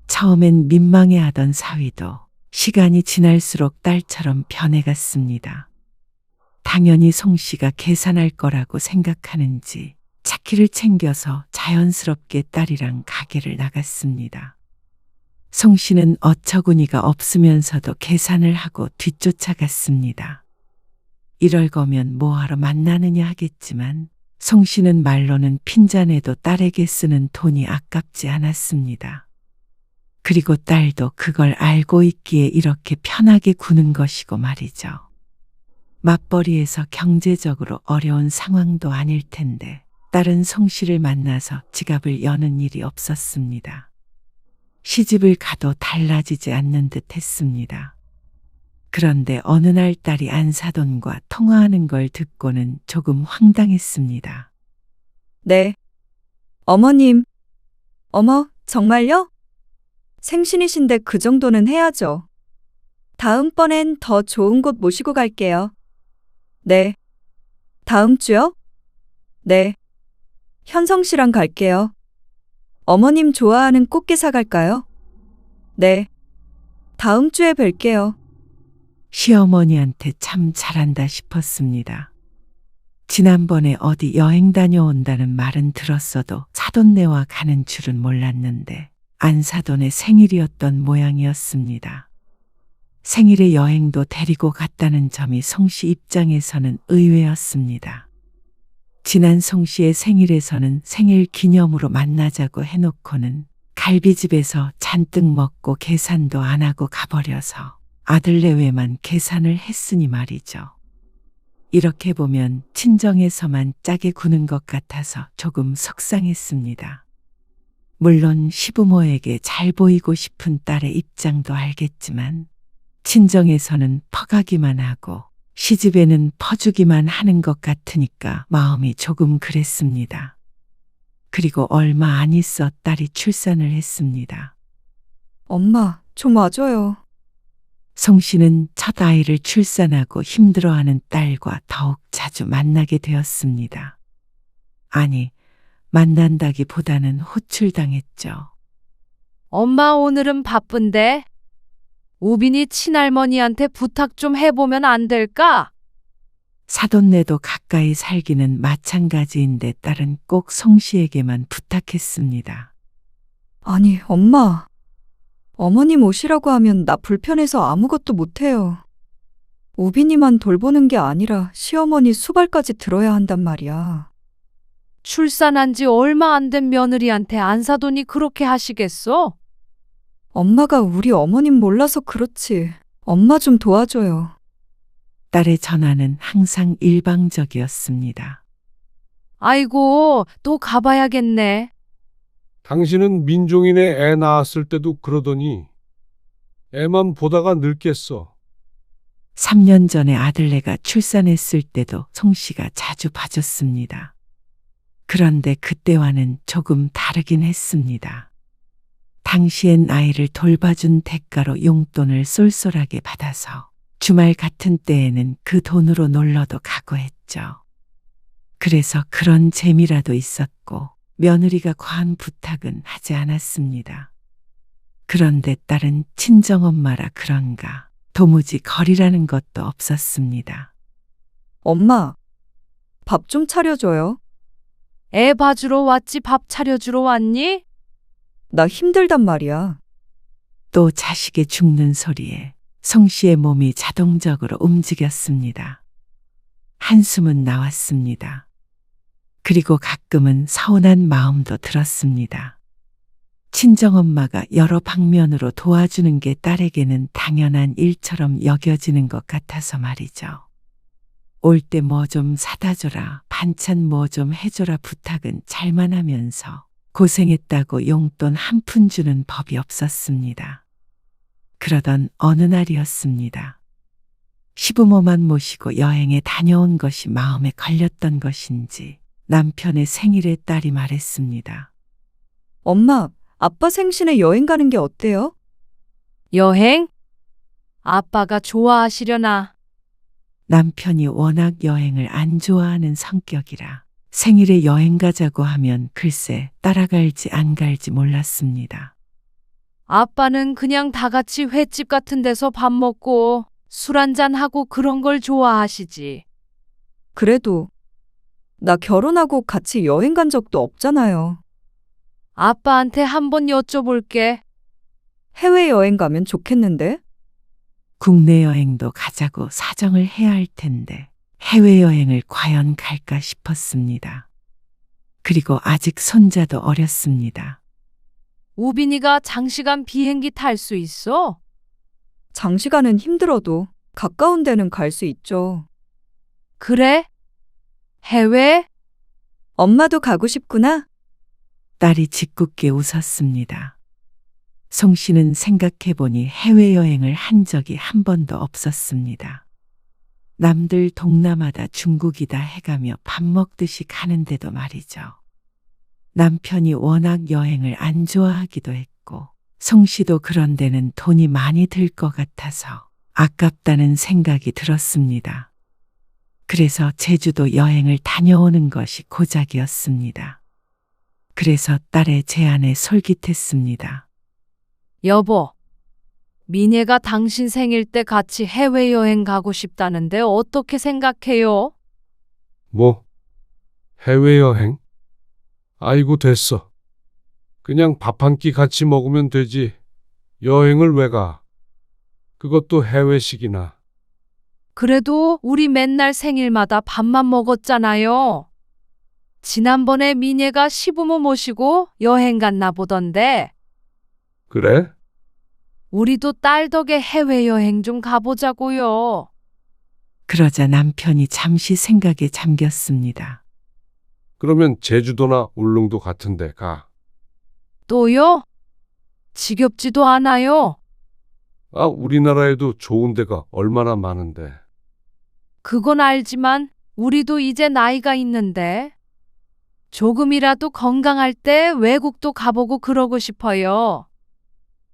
처음엔 민망해하던 사위도 시간이 지날수록 딸처럼 변해갔습니다. 당연히 송 씨가 계산할 거라고 생각하는지 차키를 챙겨서 자연스럽게 딸이랑 가게를 나갔습니다. 송 씨는 어처구니가 없으면서도 계산을 하고 뒤쫓아갔습니다. 이럴 거면 뭐하러 만나느냐 하겠지만 송 씨는 말로는 핀잔에도 딸에게 쓰는 돈이 아깝지 않았습니다. 그리고 딸도 그걸 알고 있기에 이렇게 편하게 구는 것이고 말이죠. 맞벌이에서 경제적으로 어려운 상황도 아닐 텐데 딸은 송 씨를 만나서 지갑을 여는 일이 없었습니다. 시집을 가도 달라지지 않는 듯 했습니다. 그런데 어느 날 딸이 안사돈과 통화하는 걸 듣고는 조금 황당했습니다. 네. 어머님. 어머, 정말요? 생신이신데 그 정도는 해야죠. 다음번엔 더 좋은 곳 모시고 갈게요. 네. 다음 주요? 네. 현성 씨랑 갈게요. 어머님 좋아하는 꽃게 사갈까요? 네. 다음 주에 뵐게요. 시어머니한테 참 잘한다 싶었습니다. 지난번에 어디 여행 다녀온다는 말은 들었어도 사돈네와 가는 줄은 몰랐는데 안사돈의 생일이었던 모양이었습니다. 생일에 여행도 데리고 갔다는 점이 송 씨 입장에서는 의외였습니다. 지난 송 씨의 생일에서는 생일 기념으로 만나자고 해놓고는 갈비집에서 잔뜩 먹고 계산도 안 하고 가버려서 아들 내외만 계산을 했으니 말이죠. 이렇게 보면 친정에서만 짜게 구는 것 같아서 조금 속상했습니다. 물론 시부모에게 잘 보이고 싶은 딸의 입장도 알겠지만 친정에서는 퍼가기만 하고 시집에는 퍼주기만 하는 것 같으니까 마음이 조금 그랬습니다. 그리고 얼마 안 있어 딸이 출산을 했습니다. 엄마, 좀 와줘요. 송 씨는 첫 아이를 출산하고 힘들어하는 딸과 더욱 자주 만나게 되었습니다. 아니, 만난다기보다는 호출당했죠. 엄마 오늘은 바쁜데 우빈이 친할머니한테 부탁 좀 해보면 안 될까? 사돈네도 가까이 살기는 마찬가지인데 딸은 꼭 송 씨에게만 부탁했습니다. 아니, 엄마. 어머님 오시라고 하면 나 불편해서 아무것도 못해요. 우빈이만 돌보는 게 아니라 시어머니 수발까지 들어야 한단 말이야. 출산한 지 얼마 안 된 며느리한테 안사돈이 그렇게 하시겠어? 엄마가 우리 어머님 몰라서 그렇지. 엄마 좀 도와줘요. 딸의 전화는 항상 일방적이었습니다. 아이고, 또 가봐야겠네. 당신은 민종이네 애 낳았을 때도 그러더니 애만 보다가 늙겠어. 3년 전에 아들네가 출산했을 때도 송 씨가 자주 봐줬습니다. 그런데 그때와는 조금 다르긴 했습니다. 당시엔 아이를 돌봐준 대가로 용돈을 쏠쏠하게 받아서 주말 같은 때에는 그 돈으로 놀러도 가고 했죠. 그래서 그런 재미라도 있었고 며느리가 과한 부탁은 하지 않았습니다. 그런데 딸은 친정엄마라 그런가 도무지 거리라는 것도 없었습니다. 엄마, 밥 좀 차려줘요. 애 봐주러 왔지 밥 차려주러 왔니? 나 힘들단 말이야. 또 자식의 죽는 소리에 송 씨의 몸이 자동적으로 움직였습니다. 한숨은 나왔습니다. 그리고 가끔은 서운한 마음도 들었습니다. 친정엄마가 여러 방면으로 도와주는 게 딸에게는 당연한 일처럼 여겨지는 것 같아서 말이죠. 올 때 뭐 좀 사다 줘라, 반찬 뭐 좀 해줘라 부탁은 잘만 하면서 고생했다고 용돈 한 푼 주는 법이 없었습니다. 그러던 어느 날이었습니다. 시부모만 모시고 여행에 다녀온 것이 마음에 걸렸던 것인지 남편의 생일에 딸이 말했습니다. 엄마, 아빠 생신에 여행 가는 게 어때요? 여행? 아빠가 좋아하시려나? 남편이 워낙 여행을 안 좋아하는 성격이라 생일에 여행 가자고 하면 글쎄 따라갈지 안 갈지 몰랐습니다. 아빠는 그냥 다 같이 횟집 같은 데서 밥 먹고 술 한잔 하고 그런 걸 좋아하시지. 그래도 나 결혼하고 같이 여행 간 적도 없잖아요. 아빠한테 한번 여쭤볼게. 해외여행 가면 좋겠는데? 국내 여행도 가자고 사정을 해야 할 텐데 해외여행을 과연 갈까 싶었습니다. 그리고 아직 손자도 어렸습니다. 우빈이가 장시간 비행기 탈 수 있어? 장시간은 힘들어도 가까운 데는 갈 수 있죠. 그래? 해외? 엄마도 가고 싶구나? 딸이 짓궂게 웃었습니다. 송 씨는 생각해보니 해외여행을 한 적이 한 번도 없었습니다. 남들 동남아다 중국이다 해가며 밥 먹듯이 가는데도 말이죠. 남편이 워낙 여행을 안 좋아하기도 했고 송 씨도 그런 데는 돈이 많이 들 것 같아서 아깝다는 생각이 들었습니다. 그래서 제주도 여행을 다녀오는 것이 고작이었습니다. 그래서 딸의 제안에 솔깃했습니다. 여보, 미애가 당신 생일 때 같이 해외여행 가고 싶다는데 어떻게 생각해요? 뭐? 해외여행? 아이고 됐어. 그냥 밥 한 끼 같이 먹으면 되지. 여행을 왜 가? 그것도 해외식이나. 그래도 우리 맨날 생일마다 밥만 먹었잖아요. 지난번에 미애가 시부모 모시고 여행 갔나 보던데 그래? 우리도 딸 덕에 해외여행 좀 가보자고요. 그러자 남편이 잠시 생각에 잠겼습니다. 그러면 제주도나 울릉도 같은 데 가. 또요? 지겹지도 않아요. 아, 우리나라에도 좋은 데가 얼마나 많은데. 그건 알지만 우리도 이제 나이가 있는데 조금이라도 건강할 때 외국도 가보고 그러고 싶어요.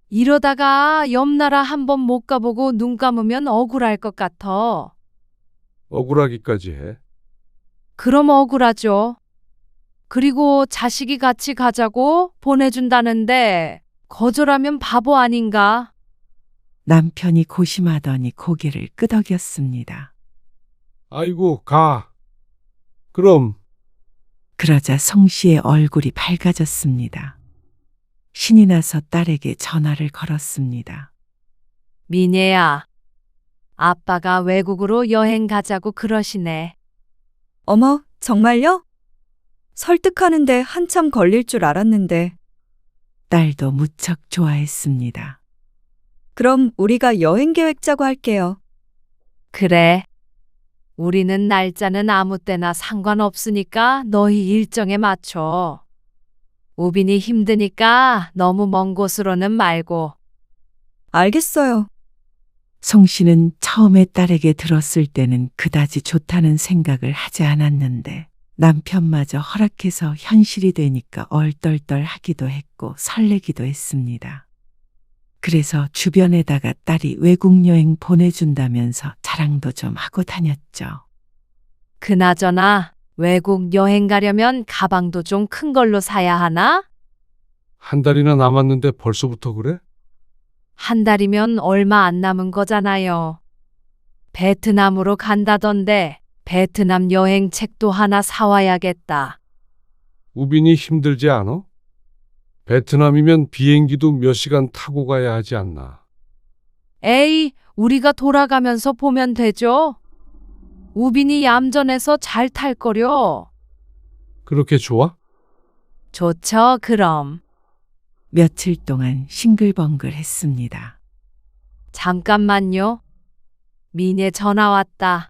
이러다가 옆 나라 한번 못 가보고 눈 감으면 억울할 것 같아. 억울하기까지 해. 그럼 억울하죠. 그리고 자식이 같이 가자고 보내준다는데 거절하면 바보 아닌가? 남편이 고심하더니 고개를 끄덕였습니다. 아이고, 가. 그럼. 그러자 송 씨의 얼굴이 밝아졌습니다. 신이 나서 딸에게 전화를 걸었습니다. 미애야, 아빠가 외국으로 여행 가자고 그러시네. 어머, 정말요? 설득하는데 한참 걸릴 줄 알았는데. 딸도 무척 좋아했습니다. 그럼 우리가 여행 계획 짜고 할게요. 그래. 우리는 날짜는 아무 때나 상관없으니까 너희 일정에 맞춰. 우빈이 힘드니까 너무 먼 곳으로는 말고. 알겠어요. 송 씨는 처음에 딸에게 들었을 때는 그다지 좋다는 생각을 하지 않았는데 남편마저 허락해서 현실이 되니까 얼떨떨하기도 했고 설레기도 했습니다. 그래서 주변에다가 딸이 외국 여행 보내준다면서 자랑도 좀 하고 다녔죠. 그나저나 외국 여행 가려면 가방도 좀 큰 걸로 사야 하나? 한 달이나 남았는데 벌써부터 그래? 한 달이면 얼마 안 남은 거잖아요. 베트남으로 간다던데 베트남 여행 책도 하나 사와야겠다. 우빈이 힘들지 않아? 베트남이면 비행기도 몇 시간 타고 가야 하지 않나? 에이, 우리가 돌아가면서 보면 되죠. 우빈이 얌전해서 잘 탈 거려. 그렇게 좋아? 좋죠, 그럼. 며칠 동안 싱글벙글 했습니다. 잠깐만요. 미네 전화 왔다.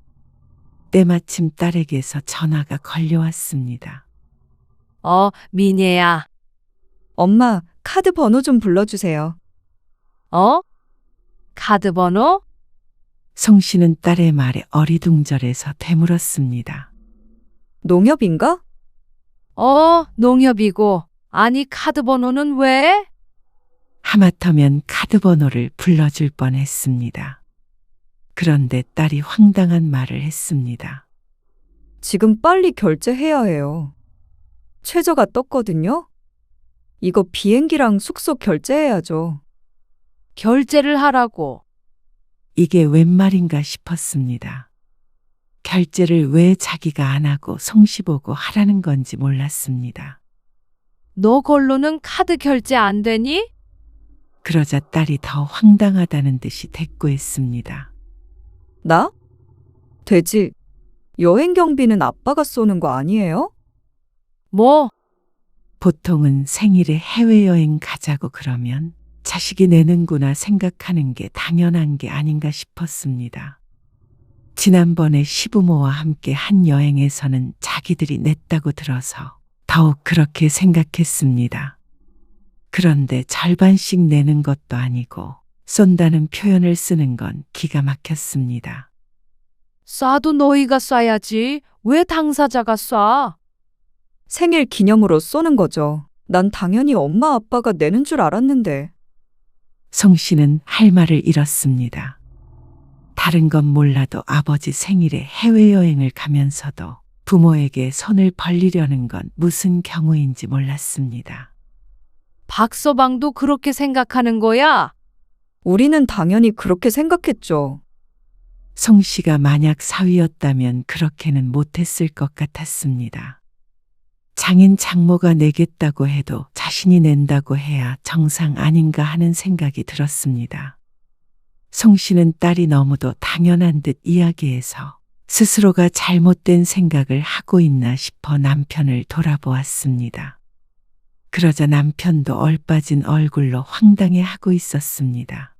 때마침 딸에게서 전화가 걸려왔습니다. 미네야. 엄마, 카드 번호 좀 불러주세요. 카드 번호? 송 씨는 딸의 말에 어리둥절해서 되물었습니다. 농협인가? 농협이고. 아니, 카드 번호는 왜? 하마터면 카드 번호를 불러줄 뻔했습니다. 그런데 딸이 황당한 말을 했습니다. 지금 빨리 결제해야 해요. 최저가 떴거든요? 이거 비행기랑 숙소 결제해야죠. 결제를 하라고. 이게 웬 말인가 싶었습니다. 결제를 왜 자기가 안 하고 송 씨 보고 하라는 건지 몰랐습니다. 너 걸로는 카드 결제 안 되니? 그러자 딸이 더 황당하다는 듯이 대꾸했습니다. 나? 되지. 여행 경비는 아빠가 쏘는 거 아니에요? 뭐? 보통은 생일에 해외여행 가자고 그러면 자식이 내는구나 생각하는 게 당연한 게 아닌가 싶었습니다. 지난번에 시부모와 함께 한 여행에서는 자기들이 냈다고 들어서 더욱 그렇게 생각했습니다. 그런데 절반씩 내는 것도 아니고 쏜다는 표현을 쓰는 건 기가 막혔습니다. 쏴도 너희가 쏴야지. 왜 당사자가 쏴? 생일 기념으로 쏘는 거죠. 난 당연히 엄마 아빠가 내는 줄 알았는데. 송 씨는 할 말을 잃었습니다. 다른 건 몰라도 아버지 생일에 해외여행을 가면서도 부모에게 손을 벌리려는 건 무슨 경우인지 몰랐습니다. 박서방도 그렇게 생각하는 거야? 우리는 당연히 그렇게 생각했죠. 송 씨가 만약 사위였다면 그렇게는 못했을 것 같았습니다. 장인 장모가 내겠다고 해도 자신이 낸다고 해야 정상 아닌가 하는 생각이 들었습니다. 송 씨는 딸이 너무도 당연한 듯 이야기해서 스스로가 잘못된 생각을 하고 있나 싶어 남편을 돌아보았습니다. 그러자 남편도 얼빠진 얼굴로 황당해하고 있었습니다.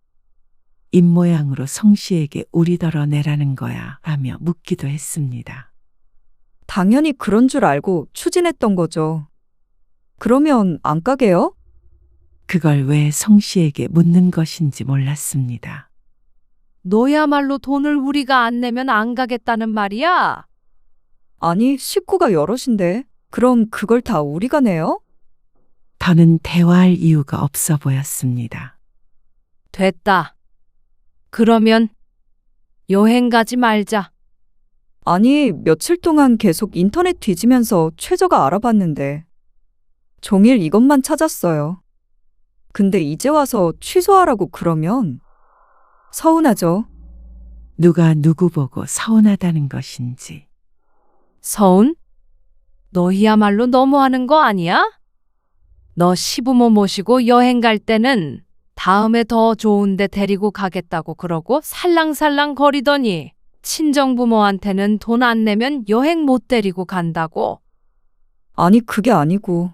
입모양으로 송 씨에게 우리더러 내라는 거야 라며 묻기도 했습니다. 당연히 그런 줄 알고 추진했던 거죠. 그러면 안 가게요? 그걸 왜 송 씨에게 묻는 것인지 몰랐습니다. 너야말로 돈을 우리가 안 내면 안 가겠다는 말이야? 아니, 식구가 여럿인데. 그럼 그걸 다 우리가 내요? 더는 대화할 이유가 없어 보였습니다. 됐다. 그러면 여행 가지 말자. 아니, 며칠 동안 계속 인터넷 뒤지면서 최저가 알아봤는데 종일 이것만 찾았어요. 근데 이제 와서 취소하라고 그러면 서운하죠. 누가 누구 보고 서운하다는 것인지. 서운? 너희야말로 너무하는 거 아니야? 너 시부모 모시고 여행 갈 때는 다음에 더 좋은 데 데리고 가겠다고 그러고 살랑살랑 거리더니 친정부모한테는 돈 안 내면 여행 못 데리고 간다고. 아니, 그게 아니고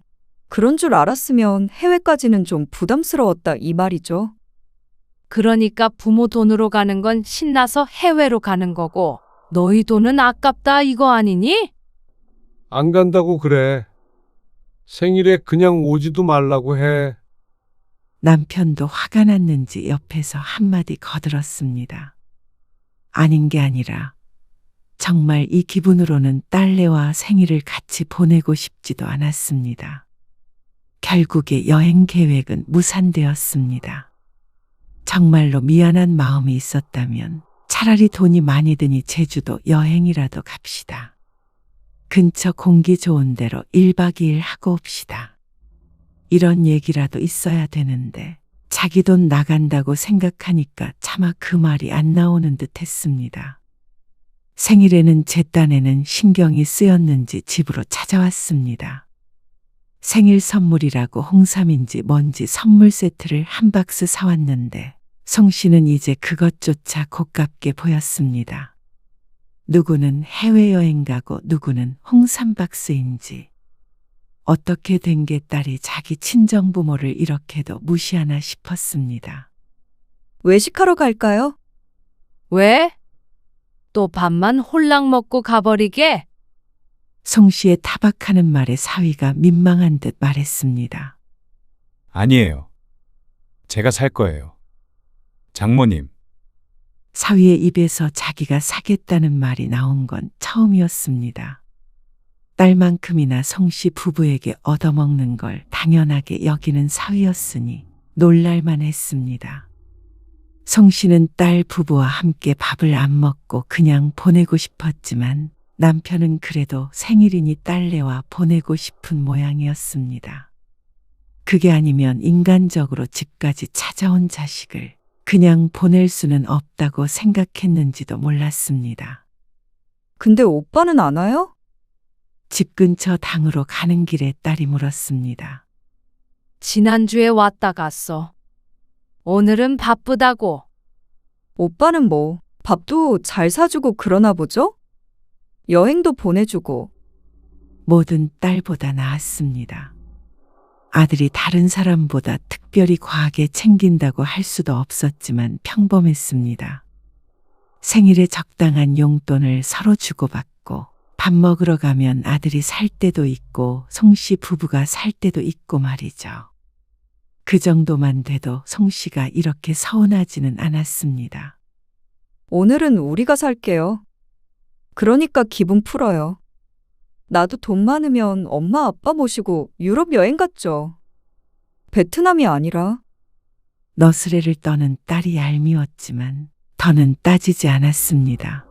그런 줄 알았으면 해외까지는 좀 부담스러웠다 이 말이죠. 그러니까 부모 돈으로 가는 건 신나서 해외로 가는 거고 너희 돈은 아깝다 이거 아니니? 안 간다고 그래. 생일에 그냥 오지도 말라고 해. 남편도 화가 났는지 옆에서 한마디 거들었습니다. 아닌 게 아니라 정말 이 기분으로는 딸내와 생일을 같이 보내고 싶지도 않았습니다. 결국에 여행 계획은 무산되었습니다. 정말로 미안한 마음이 있었다면 차라리 돈이 많이 드니 제주도 여행이라도 갑시다. 근처 공기 좋은 데로 1박 2일 하고 옵시다. 이런 얘기라도 있어야 되는데 자기 돈 나간다고 생각하니까 차마 그 말이 안 나오는 듯 했습니다. 생일에는 제 딴에는 신경이 쓰였는지 집으로 찾아왔습니다. 생일 선물이라고 홍삼인지 뭔지 선물 세트를 한 박스 사왔는데 송 씨는 이제 그것조차 고깝게 보였습니다. 누구는 해외여행 가고 누구는 홍삼 박스인지. 어떻게 된 게 딸이 자기 친정부모를 이렇게도 무시하나 싶었습니다. 외식하러 갈까요? 왜? 또 밥만 홀랑 먹고 가버리게? 송 씨의 타박하는 말에 사위가 민망한 듯 말했습니다. 아니에요. 제가 살 거예요. 장모님, 사위의 입에서 자기가 사겠다는 말이 나온 건 처음이었습니다. 딸만큼이나 송 씨 부부에게 얻어먹는 걸 당연하게 여기는 사위였으니 놀랄만 했습니다. 송 씨는 딸 부부와 함께 밥을 안 먹고 그냥 보내고 싶었지만 남편은 그래도 생일이니 딸내와 보내고 싶은 모양이었습니다. 그게 아니면 인간적으로 집까지 찾아온 자식을 그냥 보낼 수는 없다고 생각했는지도 몰랐습니다. 근데 오빠는 안 와요? 집 근처 당으로 가는 길에 딸이 물었습니다. 지난주에 왔다 갔어. 오늘은 바쁘다고. 오빠는 뭐 밥도 잘 사주고 그러나 보죠? 여행도 보내주고. 뭐든 딸보다 나았습니다. 아들이 다른 사람보다 특별히 과하게 챙긴다고 할 수도 없었지만 평범했습니다. 생일에 적당한 용돈을 서로 주고받고 밥 먹으러 가면 아들이 살 때도 있고 송 씨 부부가 살 때도 있고 말이죠. 그 정도만 돼도 송 씨가 이렇게 서운하지는 않았습니다. 오늘은 우리가 살게요. 그러니까 기분 풀어요. 나도 돈 많으면 엄마 아빠 모시고 유럽 여행 갔죠. 베트남이 아니라. 너스레를 떠는 딸이 얄미웠지만 더는 따지지 않았습니다.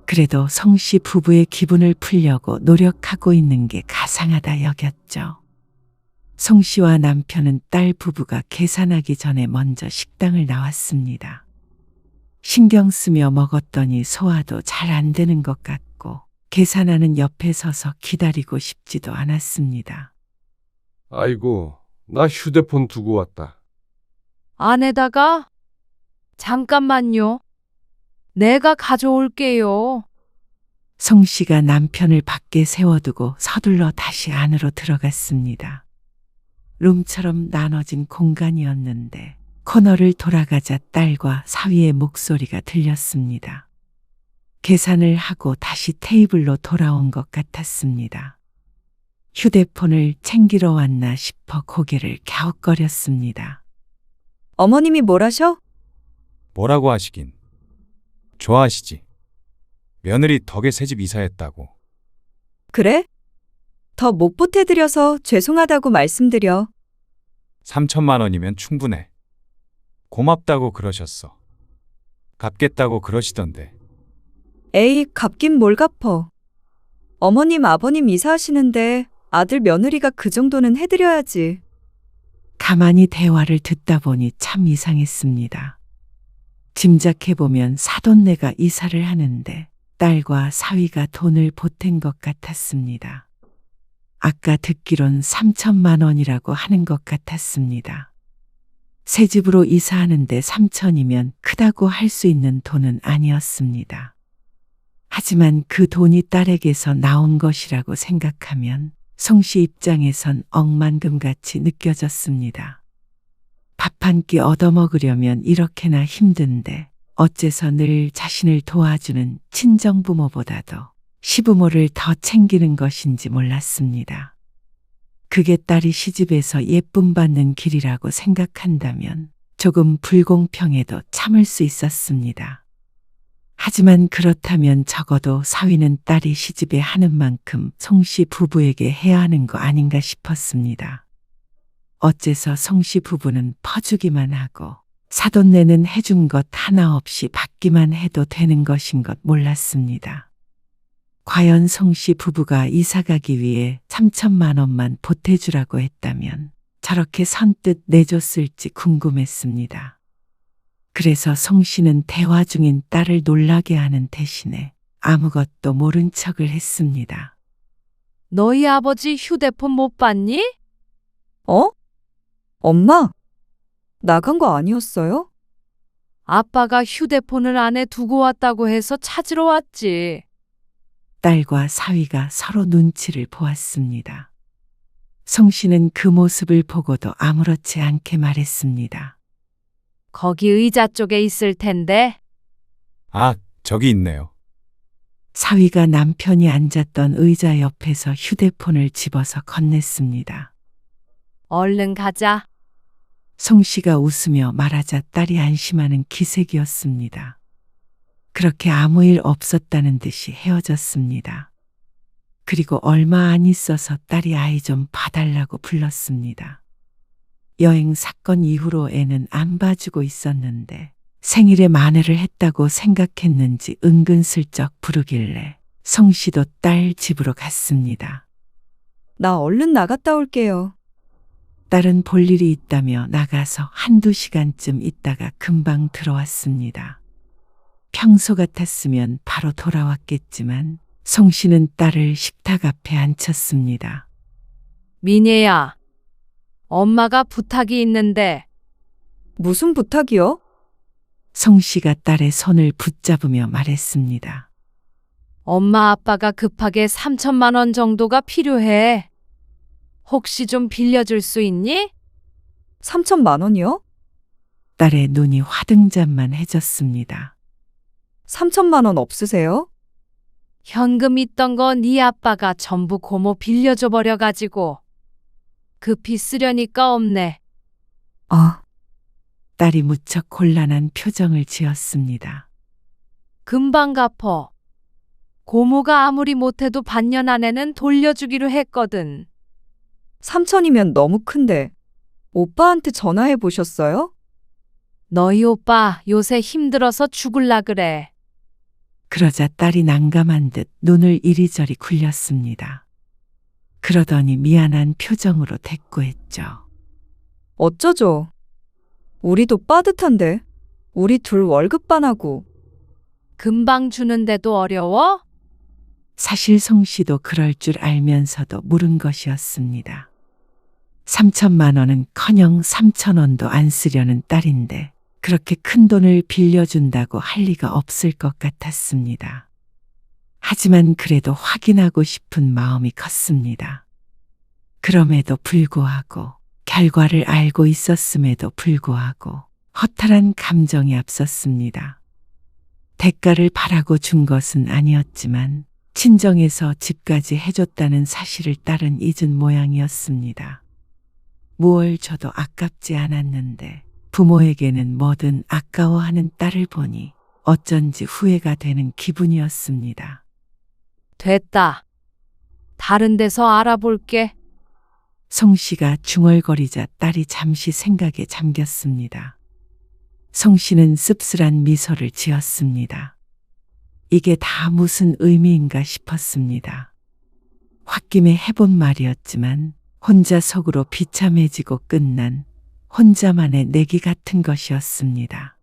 그래도 송 씨 부부의 기분을 풀려고 노력하고 있는 게 가상하다 여겼죠. 송 씨와 남편은 딸 부부가 계산하기 전에 먼저 식당을 나왔습니다. 신경 쓰며 먹었더니 소화도 잘 안 되는 것 같고 계산하는 옆에 서서 기다리고 싶지도 않았습니다. 아이고, 나 휴대폰 두고 왔다. 안에다가? 잠깐만요. 내가 가져올게요. 송 씨가 남편을 밖에 세워두고 서둘러 다시 안으로 들어갔습니다. 룸처럼 나눠진 공간이었는데 코너를 돌아가자 딸과 사위의 목소리가 들렸습니다. 계산을 하고 다시 테이블로 돌아온 것 같았습니다. 휴대폰을 챙기러 왔나 싶어 고개를 갸웃거렸습니다. 어머님이 뭘 하셔? 뭐라고 하시긴. 좋아하시지. 며느리 덕에 새집 이사했다고. 그래? 더 못 보태드려서 죄송하다고 말씀드려. 3천만 원이면 충분해. 고맙다고 그러셨어. 갚겠다고 그러시던데. 에이, 갚긴 뭘 갚어. 어머님, 아버님 이사하시는데 아들 며느리가 그 정도는 해드려야지. 가만히 대화를 듣다 보니 참 이상했습니다. 짐작해보면 사돈네가 이사를 하는데 딸과 사위가 돈을 보탠 것 같았습니다. 아까 듣기론 3천만 원이라고 하는 것 같았습니다. 새 집으로 이사하는데 3천이면 크다고 할 수 있는 돈은 아니었습니다. 하지만 그 돈이 딸에게서 나온 것이라고 생각하면 송 씨 입장에선 억만금같이 느껴졌습니다. 밥 한 끼 얻어먹으려면 이렇게나 힘든데 어째서 늘 자신을 도와주는 친정부모보다도 시부모를 더 챙기는 것인지 몰랐습니다. 그게 딸이 시집에서 예쁨 받는 길이라고 생각한다면 조금 불공평해도 참을 수 있었습니다. 하지만 그렇다면 적어도 사위는 딸이 시집에 하는 만큼 송씨 부부에게 해야 하는 거 아닌가 싶었습니다. 어째서 송씨 부부는 퍼주기만 하고 사돈네는 해준 것 하나 없이 받기만 해도 되는 것인 것 몰랐습니다. 과연 송씨 부부가 이사 가기 위해 3천만 원만 보태주라고 했다면 저렇게 선뜻 내줬을지 궁금했습니다. 그래서 송씨는 대화 중인 딸을 놀라게 하는 대신에 아무것도 모른 척을 했습니다. 너희 아버지 휴대폰 못 봤니? 어? 엄마? 나간 거 아니었어요? 아빠가 휴대폰을 안에 두고 왔다고 해서 찾으러 왔지. 딸과 사위가 서로 눈치를 보았습니다. 송씨는 그 모습을 보고도 아무렇지 않게 말했습니다. 거기 의자 쪽에 있을 텐데. 아, 저기 있네요. 사위가 남편이 앉았던 의자 옆에서 휴대폰을 집어서 건넸습니다. 얼른 가자. 송씨가 웃으며 말하자 딸이 안심하는 기색이었습니다. 그렇게 아무 일 없었다는 듯이 헤어졌습니다. 그리고 얼마 안 있어서 딸이 아이 좀 봐달라고 불렀습니다. 여행 사건 이후로 애는 안 봐주고 있었는데 생일에 만회를 했다고 생각했는지 은근슬쩍 부르길래 송씨도 딸 집으로 갔습니다. 나 얼른 나갔다 올게요. 딸은 볼 일이 있다며 나가서 한두 시간쯤 있다가 금방 들어왔습니다. 평소 같았으면 바로 돌아왔겠지만 송씨는 딸을 식탁 앞에 앉혔습니다. 민혜야, 엄마가 부탁이 있는데. 무슨 부탁이요? 송씨가 딸의 손을 붙잡으며 말했습니다. 엄마 아빠가 급하게 3천만 원 정도가 필요해. 혹시 좀 빌려줄 수 있니? 3천만 원이요? 딸의 눈이 화등잔만해졌습니다. 3천만 원 없으세요? 현금 있던 거 네 아빠가 전부 고모 빌려줘 버려가지고 급히 쓰려니까 없네. 아, 딸이 무척 곤란한 표정을 지었습니다. 금방 갚어. 고모가 아무리 못해도 반년 안에는 돌려주기로 했거든. 3천이면 너무 큰데. 오빠한테 전화해 보셨어요? 너희 오빠 요새 힘들어서 죽을라 그래. 그러자 딸이 난감한 듯 눈을 이리저리 굴렸습니다. 그러더니 미안한 표정으로 대꾸했죠. 어쩌죠? 우리도 빠듯한데. 우리 둘 월급반 하고. 금방 주는데도 어려워? 사실 송씨도 그럴 줄 알면서도 물은 것이었습니다. 3천만 원은커녕 3천 원도 안 쓰려는 딸인데 그렇게 큰 돈을 빌려준다고 할 리가 없을 것 같았습니다. 하지만 그래도 확인하고 싶은 마음이 컸습니다. 그럼에도 불구하고 결과를 알고 있었음에도 불구하고 허탈한 감정이 앞섰습니다. 대가를 바라고 준 것은 아니었지만 친정에서 집까지 해줬다는 사실을 딸은 잊은 모양이었습니다. 무얼 줘도 아깝지 않았는데 부모에게는 뭐든 아까워하는 딸을 보니 어쩐지 후회가 되는 기분이었습니다. 됐다. 다른 데서 알아볼게. 송씨가 중얼거리자 딸이 잠시 생각에 잠겼습니다. 송씨는 씁쓸한 미소를 지었습니다. 이게 다 무슨 의미인가 싶었습니다. 홧김에 해본 말이었지만 혼자 속으로 비참해지고 끝난 혼자만의 내기 같은 것이었습니다.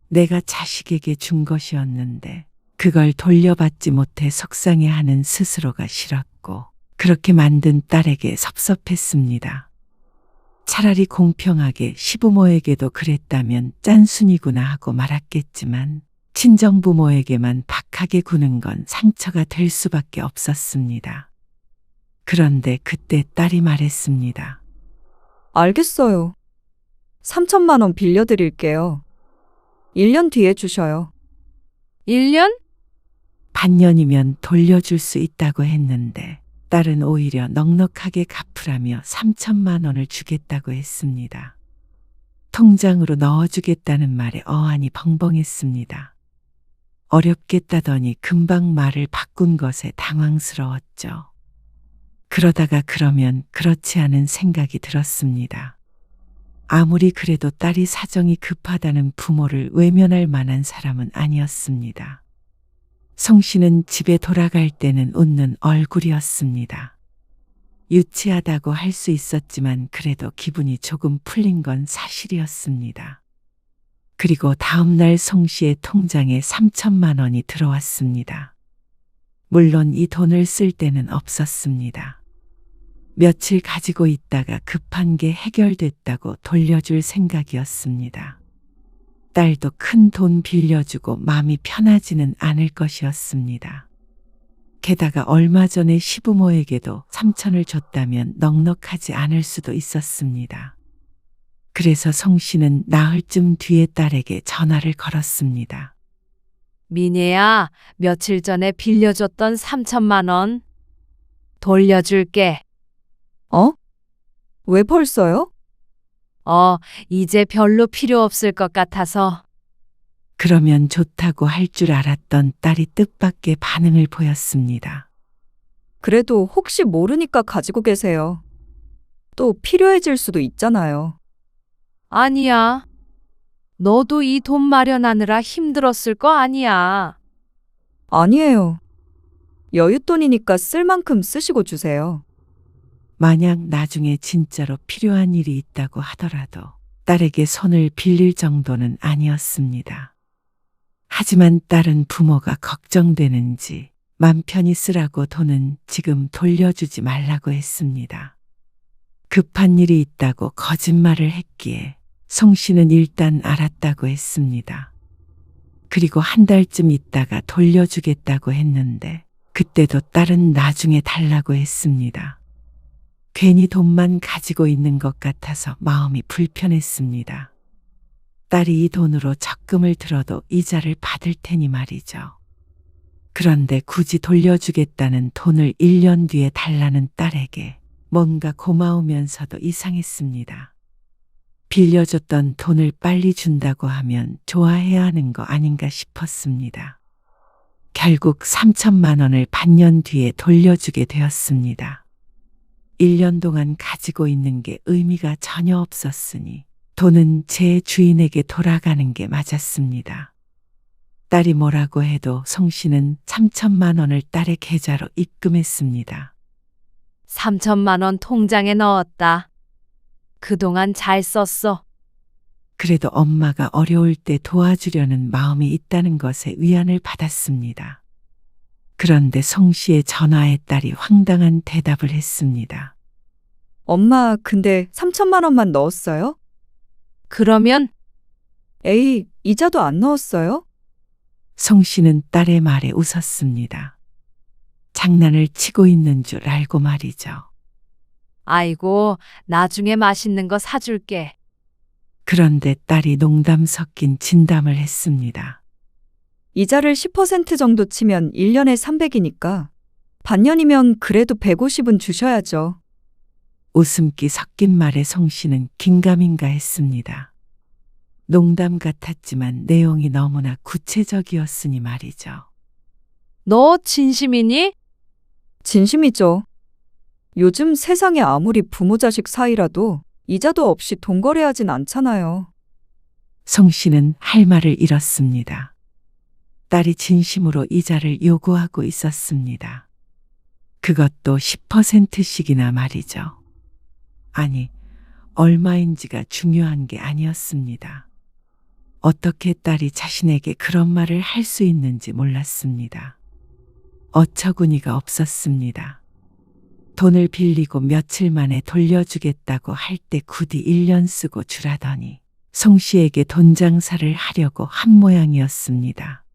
내가 자식에게 준 것이었는데 그걸 돌려받지 못해 속상해하는 스스로가 싫었고 그렇게 만든 딸에게 섭섭했습니다. 차라리 공평하게 시부모에게도 그랬다면 짠순이구나 하고 말았겠지만 친정부모에게만 박하게 구는 건 상처가 될 수밖에 없었습니다. 그런데 그때 딸이 말했습니다. 알겠어요. 3천만 원 빌려드릴게요. 1년 뒤에 주셔요. 1년? 반년이면 돌려줄 수 있다고 했는데 딸은 오히려 넉넉하게 갚으라며 3천만 원을 주겠다고 했습니다. 통장으로 넣어주겠다는 말에 어안이 벙벙했습니다. 어렵겠다더니 금방 말을 바꾼 것에 당황스러웠죠. 그러다가 그러면 그렇지 않은 생각이 들었습니다. 아무리 그래도 딸이 사정이 급하다는 부모를 외면할 만한 사람은 아니었습니다. 송 씨는 집에 돌아갈 때는 웃는 얼굴이었습니다. 유치하다고 할 수 있었지만 그래도 기분이 조금 풀린 건 사실이었습니다. 그리고 다음 날 송 씨의 통장에 3천만 원이 들어왔습니다. 물론 이 돈을 쓸 데는 없었습니다. 며칠 가지고 있다가 급한 게 해결됐다고 돌려줄 생각이었습니다. 딸도 큰 돈 빌려주고 마음이 편하지는 않을 것이었습니다. 게다가 얼마 전에 시부모에게도 3천을 줬다면 넉넉하지 않을 수도 있었습니다. 그래서 송 씨는 나흘쯤 뒤에 딸에게 전화를 걸었습니다. 미애야, 며칠 전에 빌려줬던 3천만 원 돌려줄게. 어? 왜 벌써요? 이제 별로 필요 없을 것 같아서. 그러면 좋다고 할 줄 알았던 딸이 뜻밖의 반응을 보였습니다. 그래도 혹시 모르니까 가지고 계세요. 또 필요해질 수도 있잖아요. 아니야. 너도 이 돈 마련하느라 힘들었을 거 아니야. 아니에요. 여윳돈이니까 쓸 만큼 쓰시고 주세요. 만약 나중에 진짜로 필요한 일이 있다고 하더라도 딸에게 손을 빌릴 정도는 아니었습니다. 하지만 딸은 부모가 걱정되는지 맘 편히 쓰라고 돈은 지금 돌려주지 말라고 했습니다. 급한 일이 있다고 거짓말을 했기에 송 씨는 일단 알았다고 했습니다. 그리고 한 달쯤 있다가 돌려주겠다고 했는데 그때도 딸은 나중에 달라고 했습니다. 괜히 돈만 가지고 있는 것 같아서 마음이 불편했습니다. 딸이 이 돈으로 적금을 들어도 이자를 받을 테니 말이죠. 그런데 굳이 돌려주겠다는 돈을 1년 뒤에 달라는 딸에게 뭔가 고마우면서도 이상했습니다. 빌려줬던 돈을 빨리 준다고 하면 좋아해야 하는 거 아닌가 싶었습니다. 결국 3천만 원을 반년 뒤에 돌려주게 되었습니다. 1년 동안 가지고 있는 게 의미가 전혀 없었으니 돈은 제 주인에게 돌아가는 게 맞았습니다. 딸이 뭐라고 해도 송 씨는 3천만 원을 딸의 계좌로 입금했습니다. 3천만 원 통장에 넣었다. 그동안 잘 썼어. 그래도 엄마가 어려울 때 도와주려는 마음이 있다는 것에 위안을 받았습니다. 그런데 송 씨의 전화에 딸이 황당한 대답을 했습니다. 엄마, 근데 3천만 원만 넣었어요? 그러면 에이, 이자도 안 넣었어요? 송 씨는 딸의 말에 웃었습니다. 장난을 치고 있는 줄 알고 말이죠. 아이고, 나중에 맛있는 거 사줄게. 그런데 딸이 농담 섞인 진담을 했습니다. 이자를 10% 정도 치면 1년에 300이니까 반년이면 그래도 150은 주셔야죠. 웃음기 섞인 말에 송 씨는 긴가민가 했습니다. 농담 같았지만 내용이 너무나 구체적이었으니 말이죠. 너 진심이니? 진심이죠. 요즘 세상에 아무리 부모 자식 사이라도 이자도 없이 돈 거래하진 않잖아요. 송 씨는 할 말을 잃었습니다. 딸이 진심으로 이자를 요구하고 있었습니다. 그것도 10%씩이나 말이죠. 아니, 얼마인지가 중요한 게 아니었습니다. 어떻게 딸이 자신에게 그런 말을 할 수 있는지 몰랐습니다. 어처구니가 없었습니다. 돈을 빌리고 며칠 만에 돌려주겠다고 할 때 굳이 1년 쓰고 주라더니 송 씨에게 돈 장사를 하려고 한 모양이었습니다.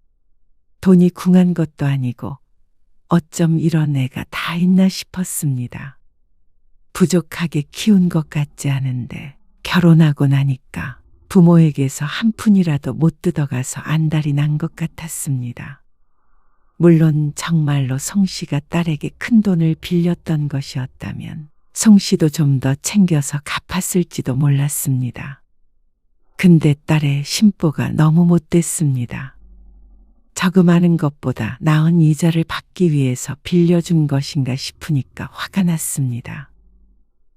돈이 궁한 것도 아니고 어쩜 이런 애가 다 있나 싶었습니다. 부족하게 키운 것 같지 않은데 결혼하고 나니까 부모에게서 한 푼이라도 못 뜯어가서 안달이 난 것 같았습니다. 물론 정말로 송 씨가 딸에게 큰 돈을 빌렸던 것이었다면 송 씨도 좀 더 챙겨서 갚았을지도 몰랐습니다. 근데 딸의 심보가 너무 못됐습니다. 저금하는 것보다 나은 이자를 받기 위해서 빌려준 것인가 싶으니까 화가 났습니다.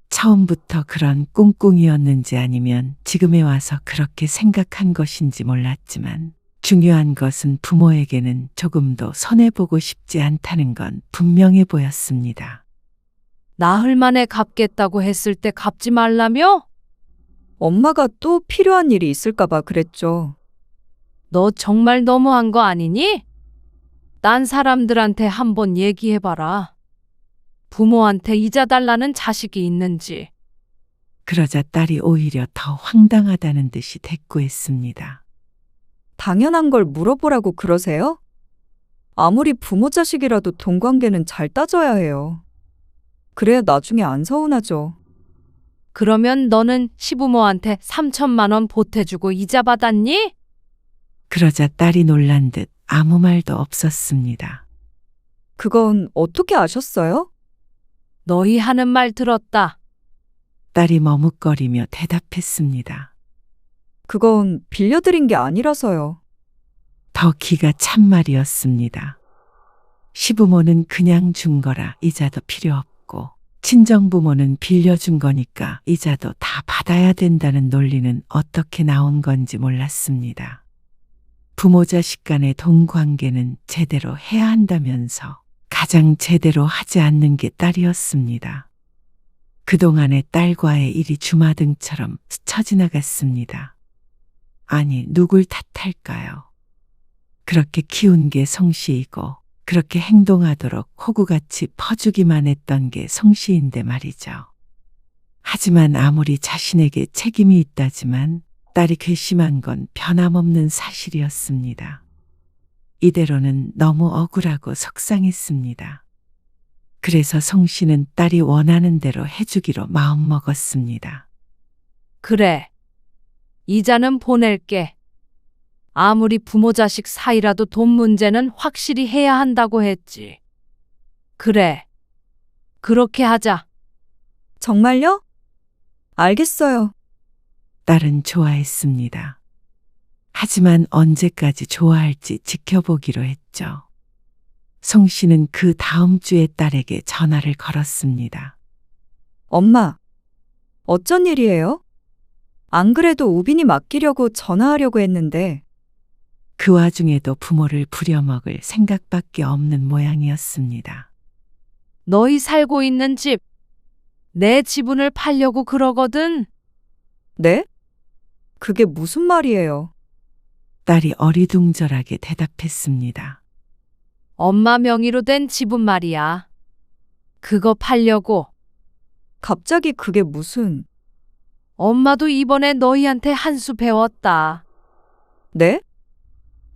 처음부터 그런 꿍꿍이었는지 아니면 지금에 와서 그렇게 생각한 것인지 몰랐지만 중요한 것은 부모에게는 조금도 손해보고 싶지 않다는 건 분명해 보였습니다. 나흘 만에 갚겠다고 했을 때 갚지 말라며? 엄마가 또 필요한 일이 있을까봐 그랬죠. 너 정말 너무한 거 아니니? 딴 사람들한테 한번 얘기해봐라. 부모한테 이자 달라는 자식이 있는지. 그러자 딸이 오히려 더 황당하다는 듯이 대꾸했습니다. 당연한 걸 물어보라고 그러세요? 아무리 부모 자식이라도 돈 관계는 잘 따져야 해요. 그래야 나중에 안 서운하죠. 그러면 너는 시부모한테 3천만 원 보태주고 이자 받았니? 그러자 딸이 놀란 듯 아무 말도 없었습니다. 그건 어떻게 아셨어요? 너희 하는 말 들었다. 딸이 머뭇거리며 대답했습니다. 그건 빌려드린 게 아니라서요. 더 기가 찬 말이었습니다. 시부모는 그냥 준 거라 이자도 필요 없고 친정부모는 빌려준 거니까 이자도 다 받아야 된다는 논리는 어떻게 나온 건지 몰랐습니다. 부모 자식 간의 돈 관계는 제대로 해야 한다면서 가장 제대로 하지 않는 게 딸이었습니다. 그동안의 딸과의 일이 주마등처럼 스쳐 지나갔습니다. 아니, 누굴 탓할까요? 그렇게 키운 게 성씨이고 그렇게 행동하도록 호구같이 퍼주기만 했던 게 성씨인데 말이죠. 하지만 아무리 자신에게 책임이 있다지만 딸이 괘씸한 건 변함없는 사실이었습니다. 이대로는 너무 억울하고 속상했습니다. 그래서 성씨는 딸이 원하는 대로 해주기로 마음먹었습니다. 그래. 이자는 보낼게. 아무리 부모 자식 사이라도 돈 문제는 확실히 해야 한다고 했지. 그래. 그렇게 하자. 정말요? 알겠어요. 딸은 좋아했습니다. 하지만 언제까지 좋아할지 지켜보기로 했죠. 성씨는 그 다음 주에 딸에게 전화를 걸었습니다. 엄마, 어쩐 일이에요? 안 그래도 우빈이 맡기려고 전화하려고 했는데. 그 와중에도 부모를 부려먹을 생각밖에 없는 모양이었습니다. 너희 살고 있는 집, 내 지분을 팔려고 그러거든. 네? 그게 무슨 말이에요? 딸이 어리둥절하게 대답했습니다. 엄마 명의로 된 지분 말이야. 그거 팔려고. 갑자기 그게 무슨... 엄마도 이번에 너희한테 한 수 배웠다. 네?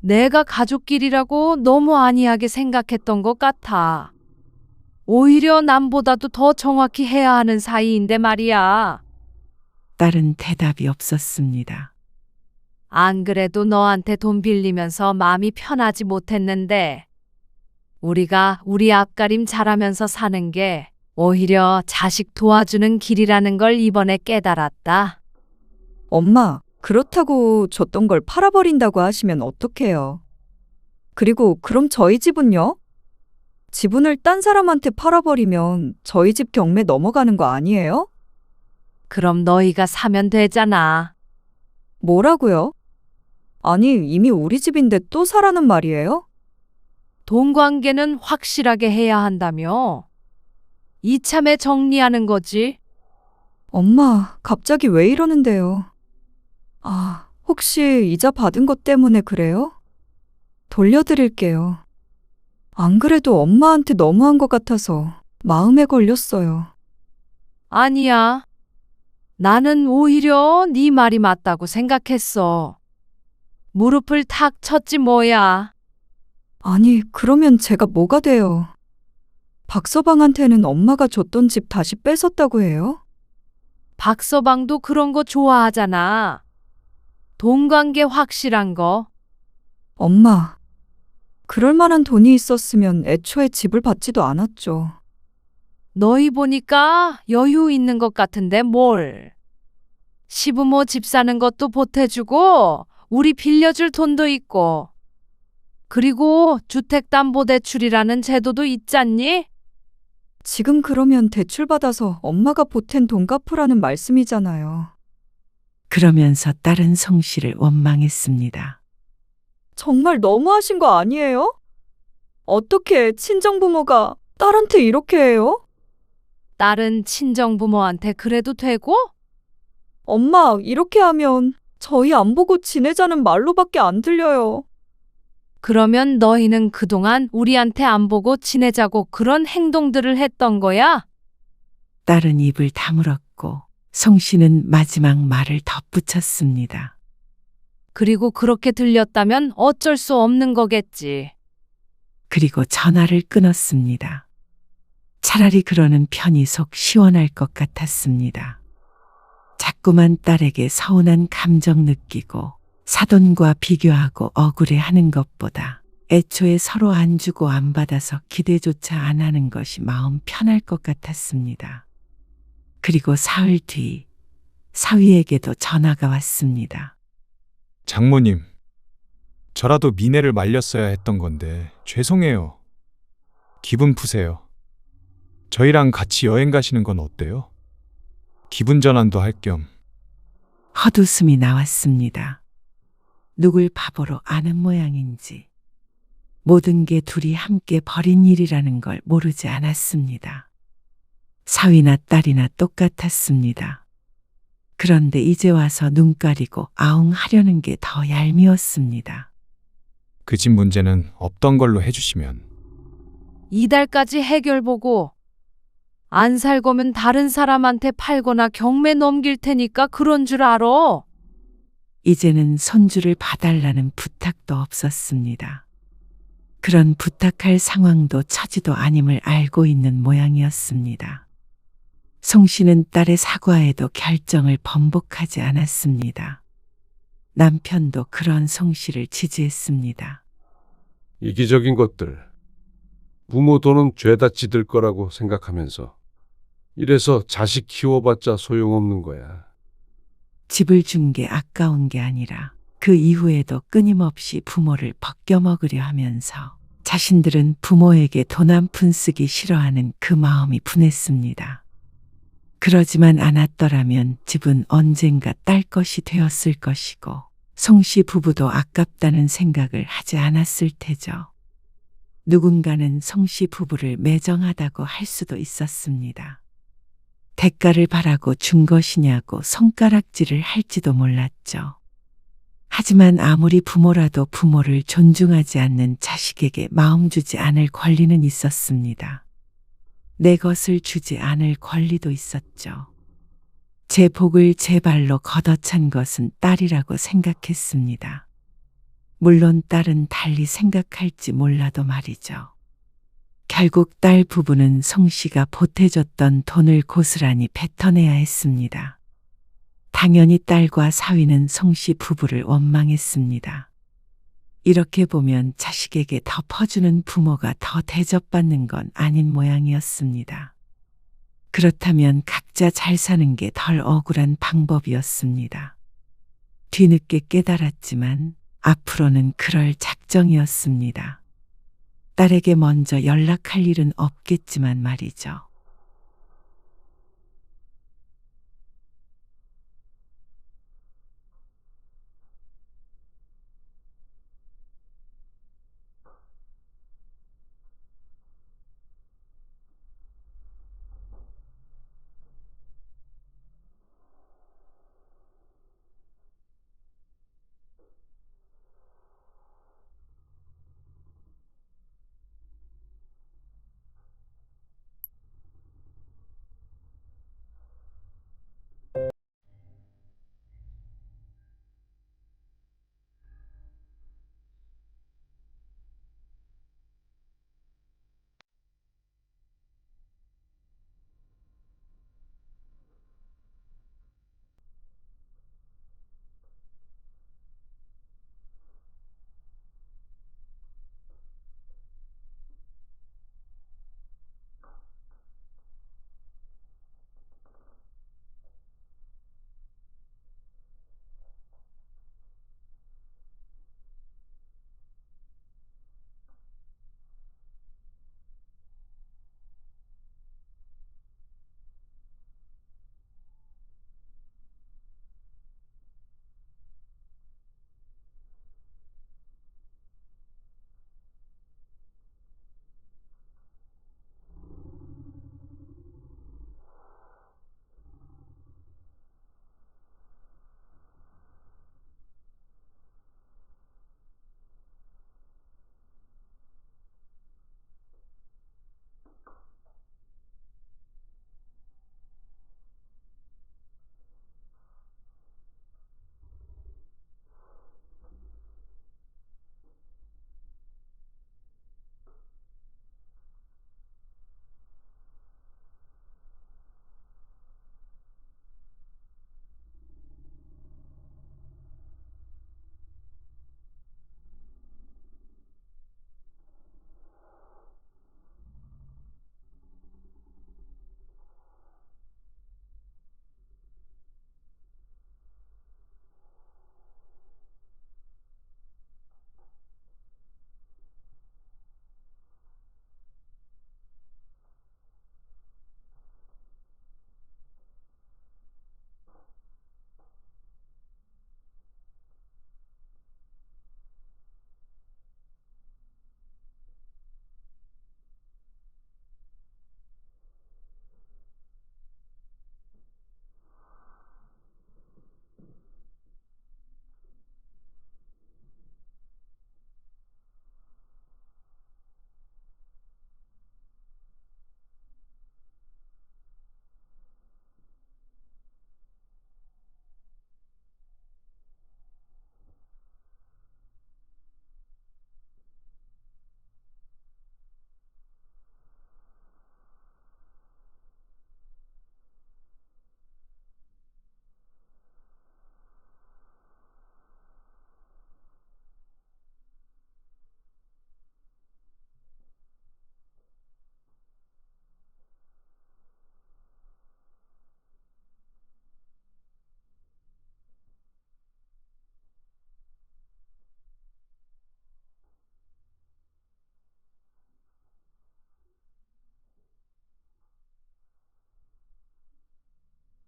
내가 가족끼리라고 너무 안이하게 생각했던 것 같아. 오히려 남보다도 더 정확히 해야 하는 사이인데 말이야. 딸은 대답이 없었습니다. 안 그래도 너한테 돈 빌리면서 마음이 편하지 못했는데 우리가 우리 앞가림 잘하면서 사는 게 오히려 자식 도와주는 길이라는 걸 이번에 깨달았다. 엄마, 그렇다고 줬던 걸 팔아버린다고 하시면 어떡해요? 그리고 그럼 저희 집은요? 지분을 딴 사람한테 팔아버리면 저희 집 경매 넘어가는 거 아니에요? 그럼 너희가 사면 되잖아. 뭐라고요? 아니, 이미 우리 집인데 또 사라는 말이에요? 돈 관계는 확실하게 해야 한다며. 이참에 정리하는 거지. 엄마, 갑자기 왜 이러는데요? 아, 혹시 이자 받은 것 때문에 그래요? 돌려드릴게요. 안 그래도 엄마한테 너무한 것 같아서 마음에 걸렸어요. 아니야. 나는 오히려 네 말이 맞다고 생각했어. 무릎을 탁 쳤지 뭐야. 아니, 그러면 제가 뭐가 돼요? 박서방한테는 엄마가 줬던 집 다시 뺏었다고 해요? 박서방도 그런 거 좋아하잖아. 돈 관계 확실한 거. 엄마, 그럴 만한 돈이 있었으면 애초에 집을 받지도 않았죠. 너희 보니까 여유 있는 것 같은데 뭘. 시부모 집 사는 것도 보태주고 우리 빌려줄 돈도 있고. 그리고 주택담보대출이라는 제도도 있잖니? 지금 그러면 대출 받아서 엄마가 보탠 돈 갚으라는 말씀이잖아요. 그러면서 딸은 송 씨를 원망했습니다. 정말 너무하신 거 아니에요? 어떻게 친정부모가 딸한테 이렇게 해요? 딸은 친정부모한테 그래도 되고? 엄마, 이렇게 하면 저희 안 보고 지내자는 말로밖에 안 들려요. 그러면 너희는 그동안 우리한테 안 보고 지내자고 그런 행동들을 했던 거야? 딸은 입을 다물었고 송 씨는 마지막 말을 덧붙였습니다. 그리고 그렇게 들렸다면 어쩔 수 없는 거겠지. 그리고 전화를 끊었습니다. 차라리 그러는 편이 속 시원할 것 같았습니다. 자꾸만 딸에게 서운한 감정 느끼고 사돈과 비교하고 억울해하는 것보다 애초에 서로 안 주고 안 받아서 기대조차 안 하는 것이 마음 편할 것 같았습니다. 그리고 사흘 뒤 사위에게도 전화가 왔습니다. 장모님, 저라도 미네를 말렸어야 했던 건데 죄송해요. 기분 푸세요. 저희랑 같이 여행 가시는 건 어때요? 기분 전환도 할 겸. 헛웃음이 나왔습니다. 누굴 바보로 아는 모양인지 모든 게 둘이 함께 벌인 일이라는 걸 모르지 않았습니다. 사위나 딸이나 똑같았습니다. 그런데 이제 와서 눈 가리고 아웅하려는 게 더 얄미웠습니다. 그 집 문제는 없던 걸로 해주시면. 이달까지 해결 보고 안 살 거면 다른 사람한테 팔거나 경매 넘길 테니까 그런 줄 알아. 이제는 손주를 봐달라는 부탁도 없었습니다. 그런 부탁할 상황도 처지도 아님을 알고 있는 모양이었습니다. 송 씨는 딸의 사과에도 결정을 번복하지 않았습니다. 남편도 그런 송 씨를 지지했습니다. 이기적인 것들. 부모 돈은 죄다 지들 거라고 생각하면서 이래서 자식 키워봤자 소용없는 거야. 집을 준 게 아까운 게 아니라 그 이후에도 끊임없이 부모를 벗겨먹으려 하면서 자신들은 부모에게 돈 한 푼 쓰기 싫어하는 그 마음이 분했습니다. 그러지만 않았더라면 집은 언젠가 딸 것이 되었을 것이고 송 씨 부부도 아깝다는 생각을 하지 않았을 테죠. 누군가는 송 씨 부부를 매정하다고 할 수도 있었습니다. 대가를 바라고 준 것이냐고 손가락질을 할지도 몰랐죠. 하지만 아무리 부모라도 부모를 존중하지 않는 자식에게 마음 주지 않을 권리는 있었습니다. 내 것을 주지 않을 권리도 있었죠. 제 복을 제 발로 걷어찬 것은 딸이라고 생각했습니다. 물론 딸은 달리 생각할지 몰라도 말이죠. 결국 딸 부부는 송 씨가 보태줬던 돈을 고스란히 뱉어내야 했습니다. 당연히 딸과 사위는 송 씨 부부를 원망했습니다. 이렇게 보면 자식에게 덮어주는 부모가 더 대접받는 건 아닌 모양이었습니다. 그렇다면 각자 잘 사는 게 덜 억울한 방법이었습니다. 뒤늦게 깨달았지만 앞으로는 그럴 작정이었습니다. 딸에게 먼저 연락할 일은 없겠지만 말이죠.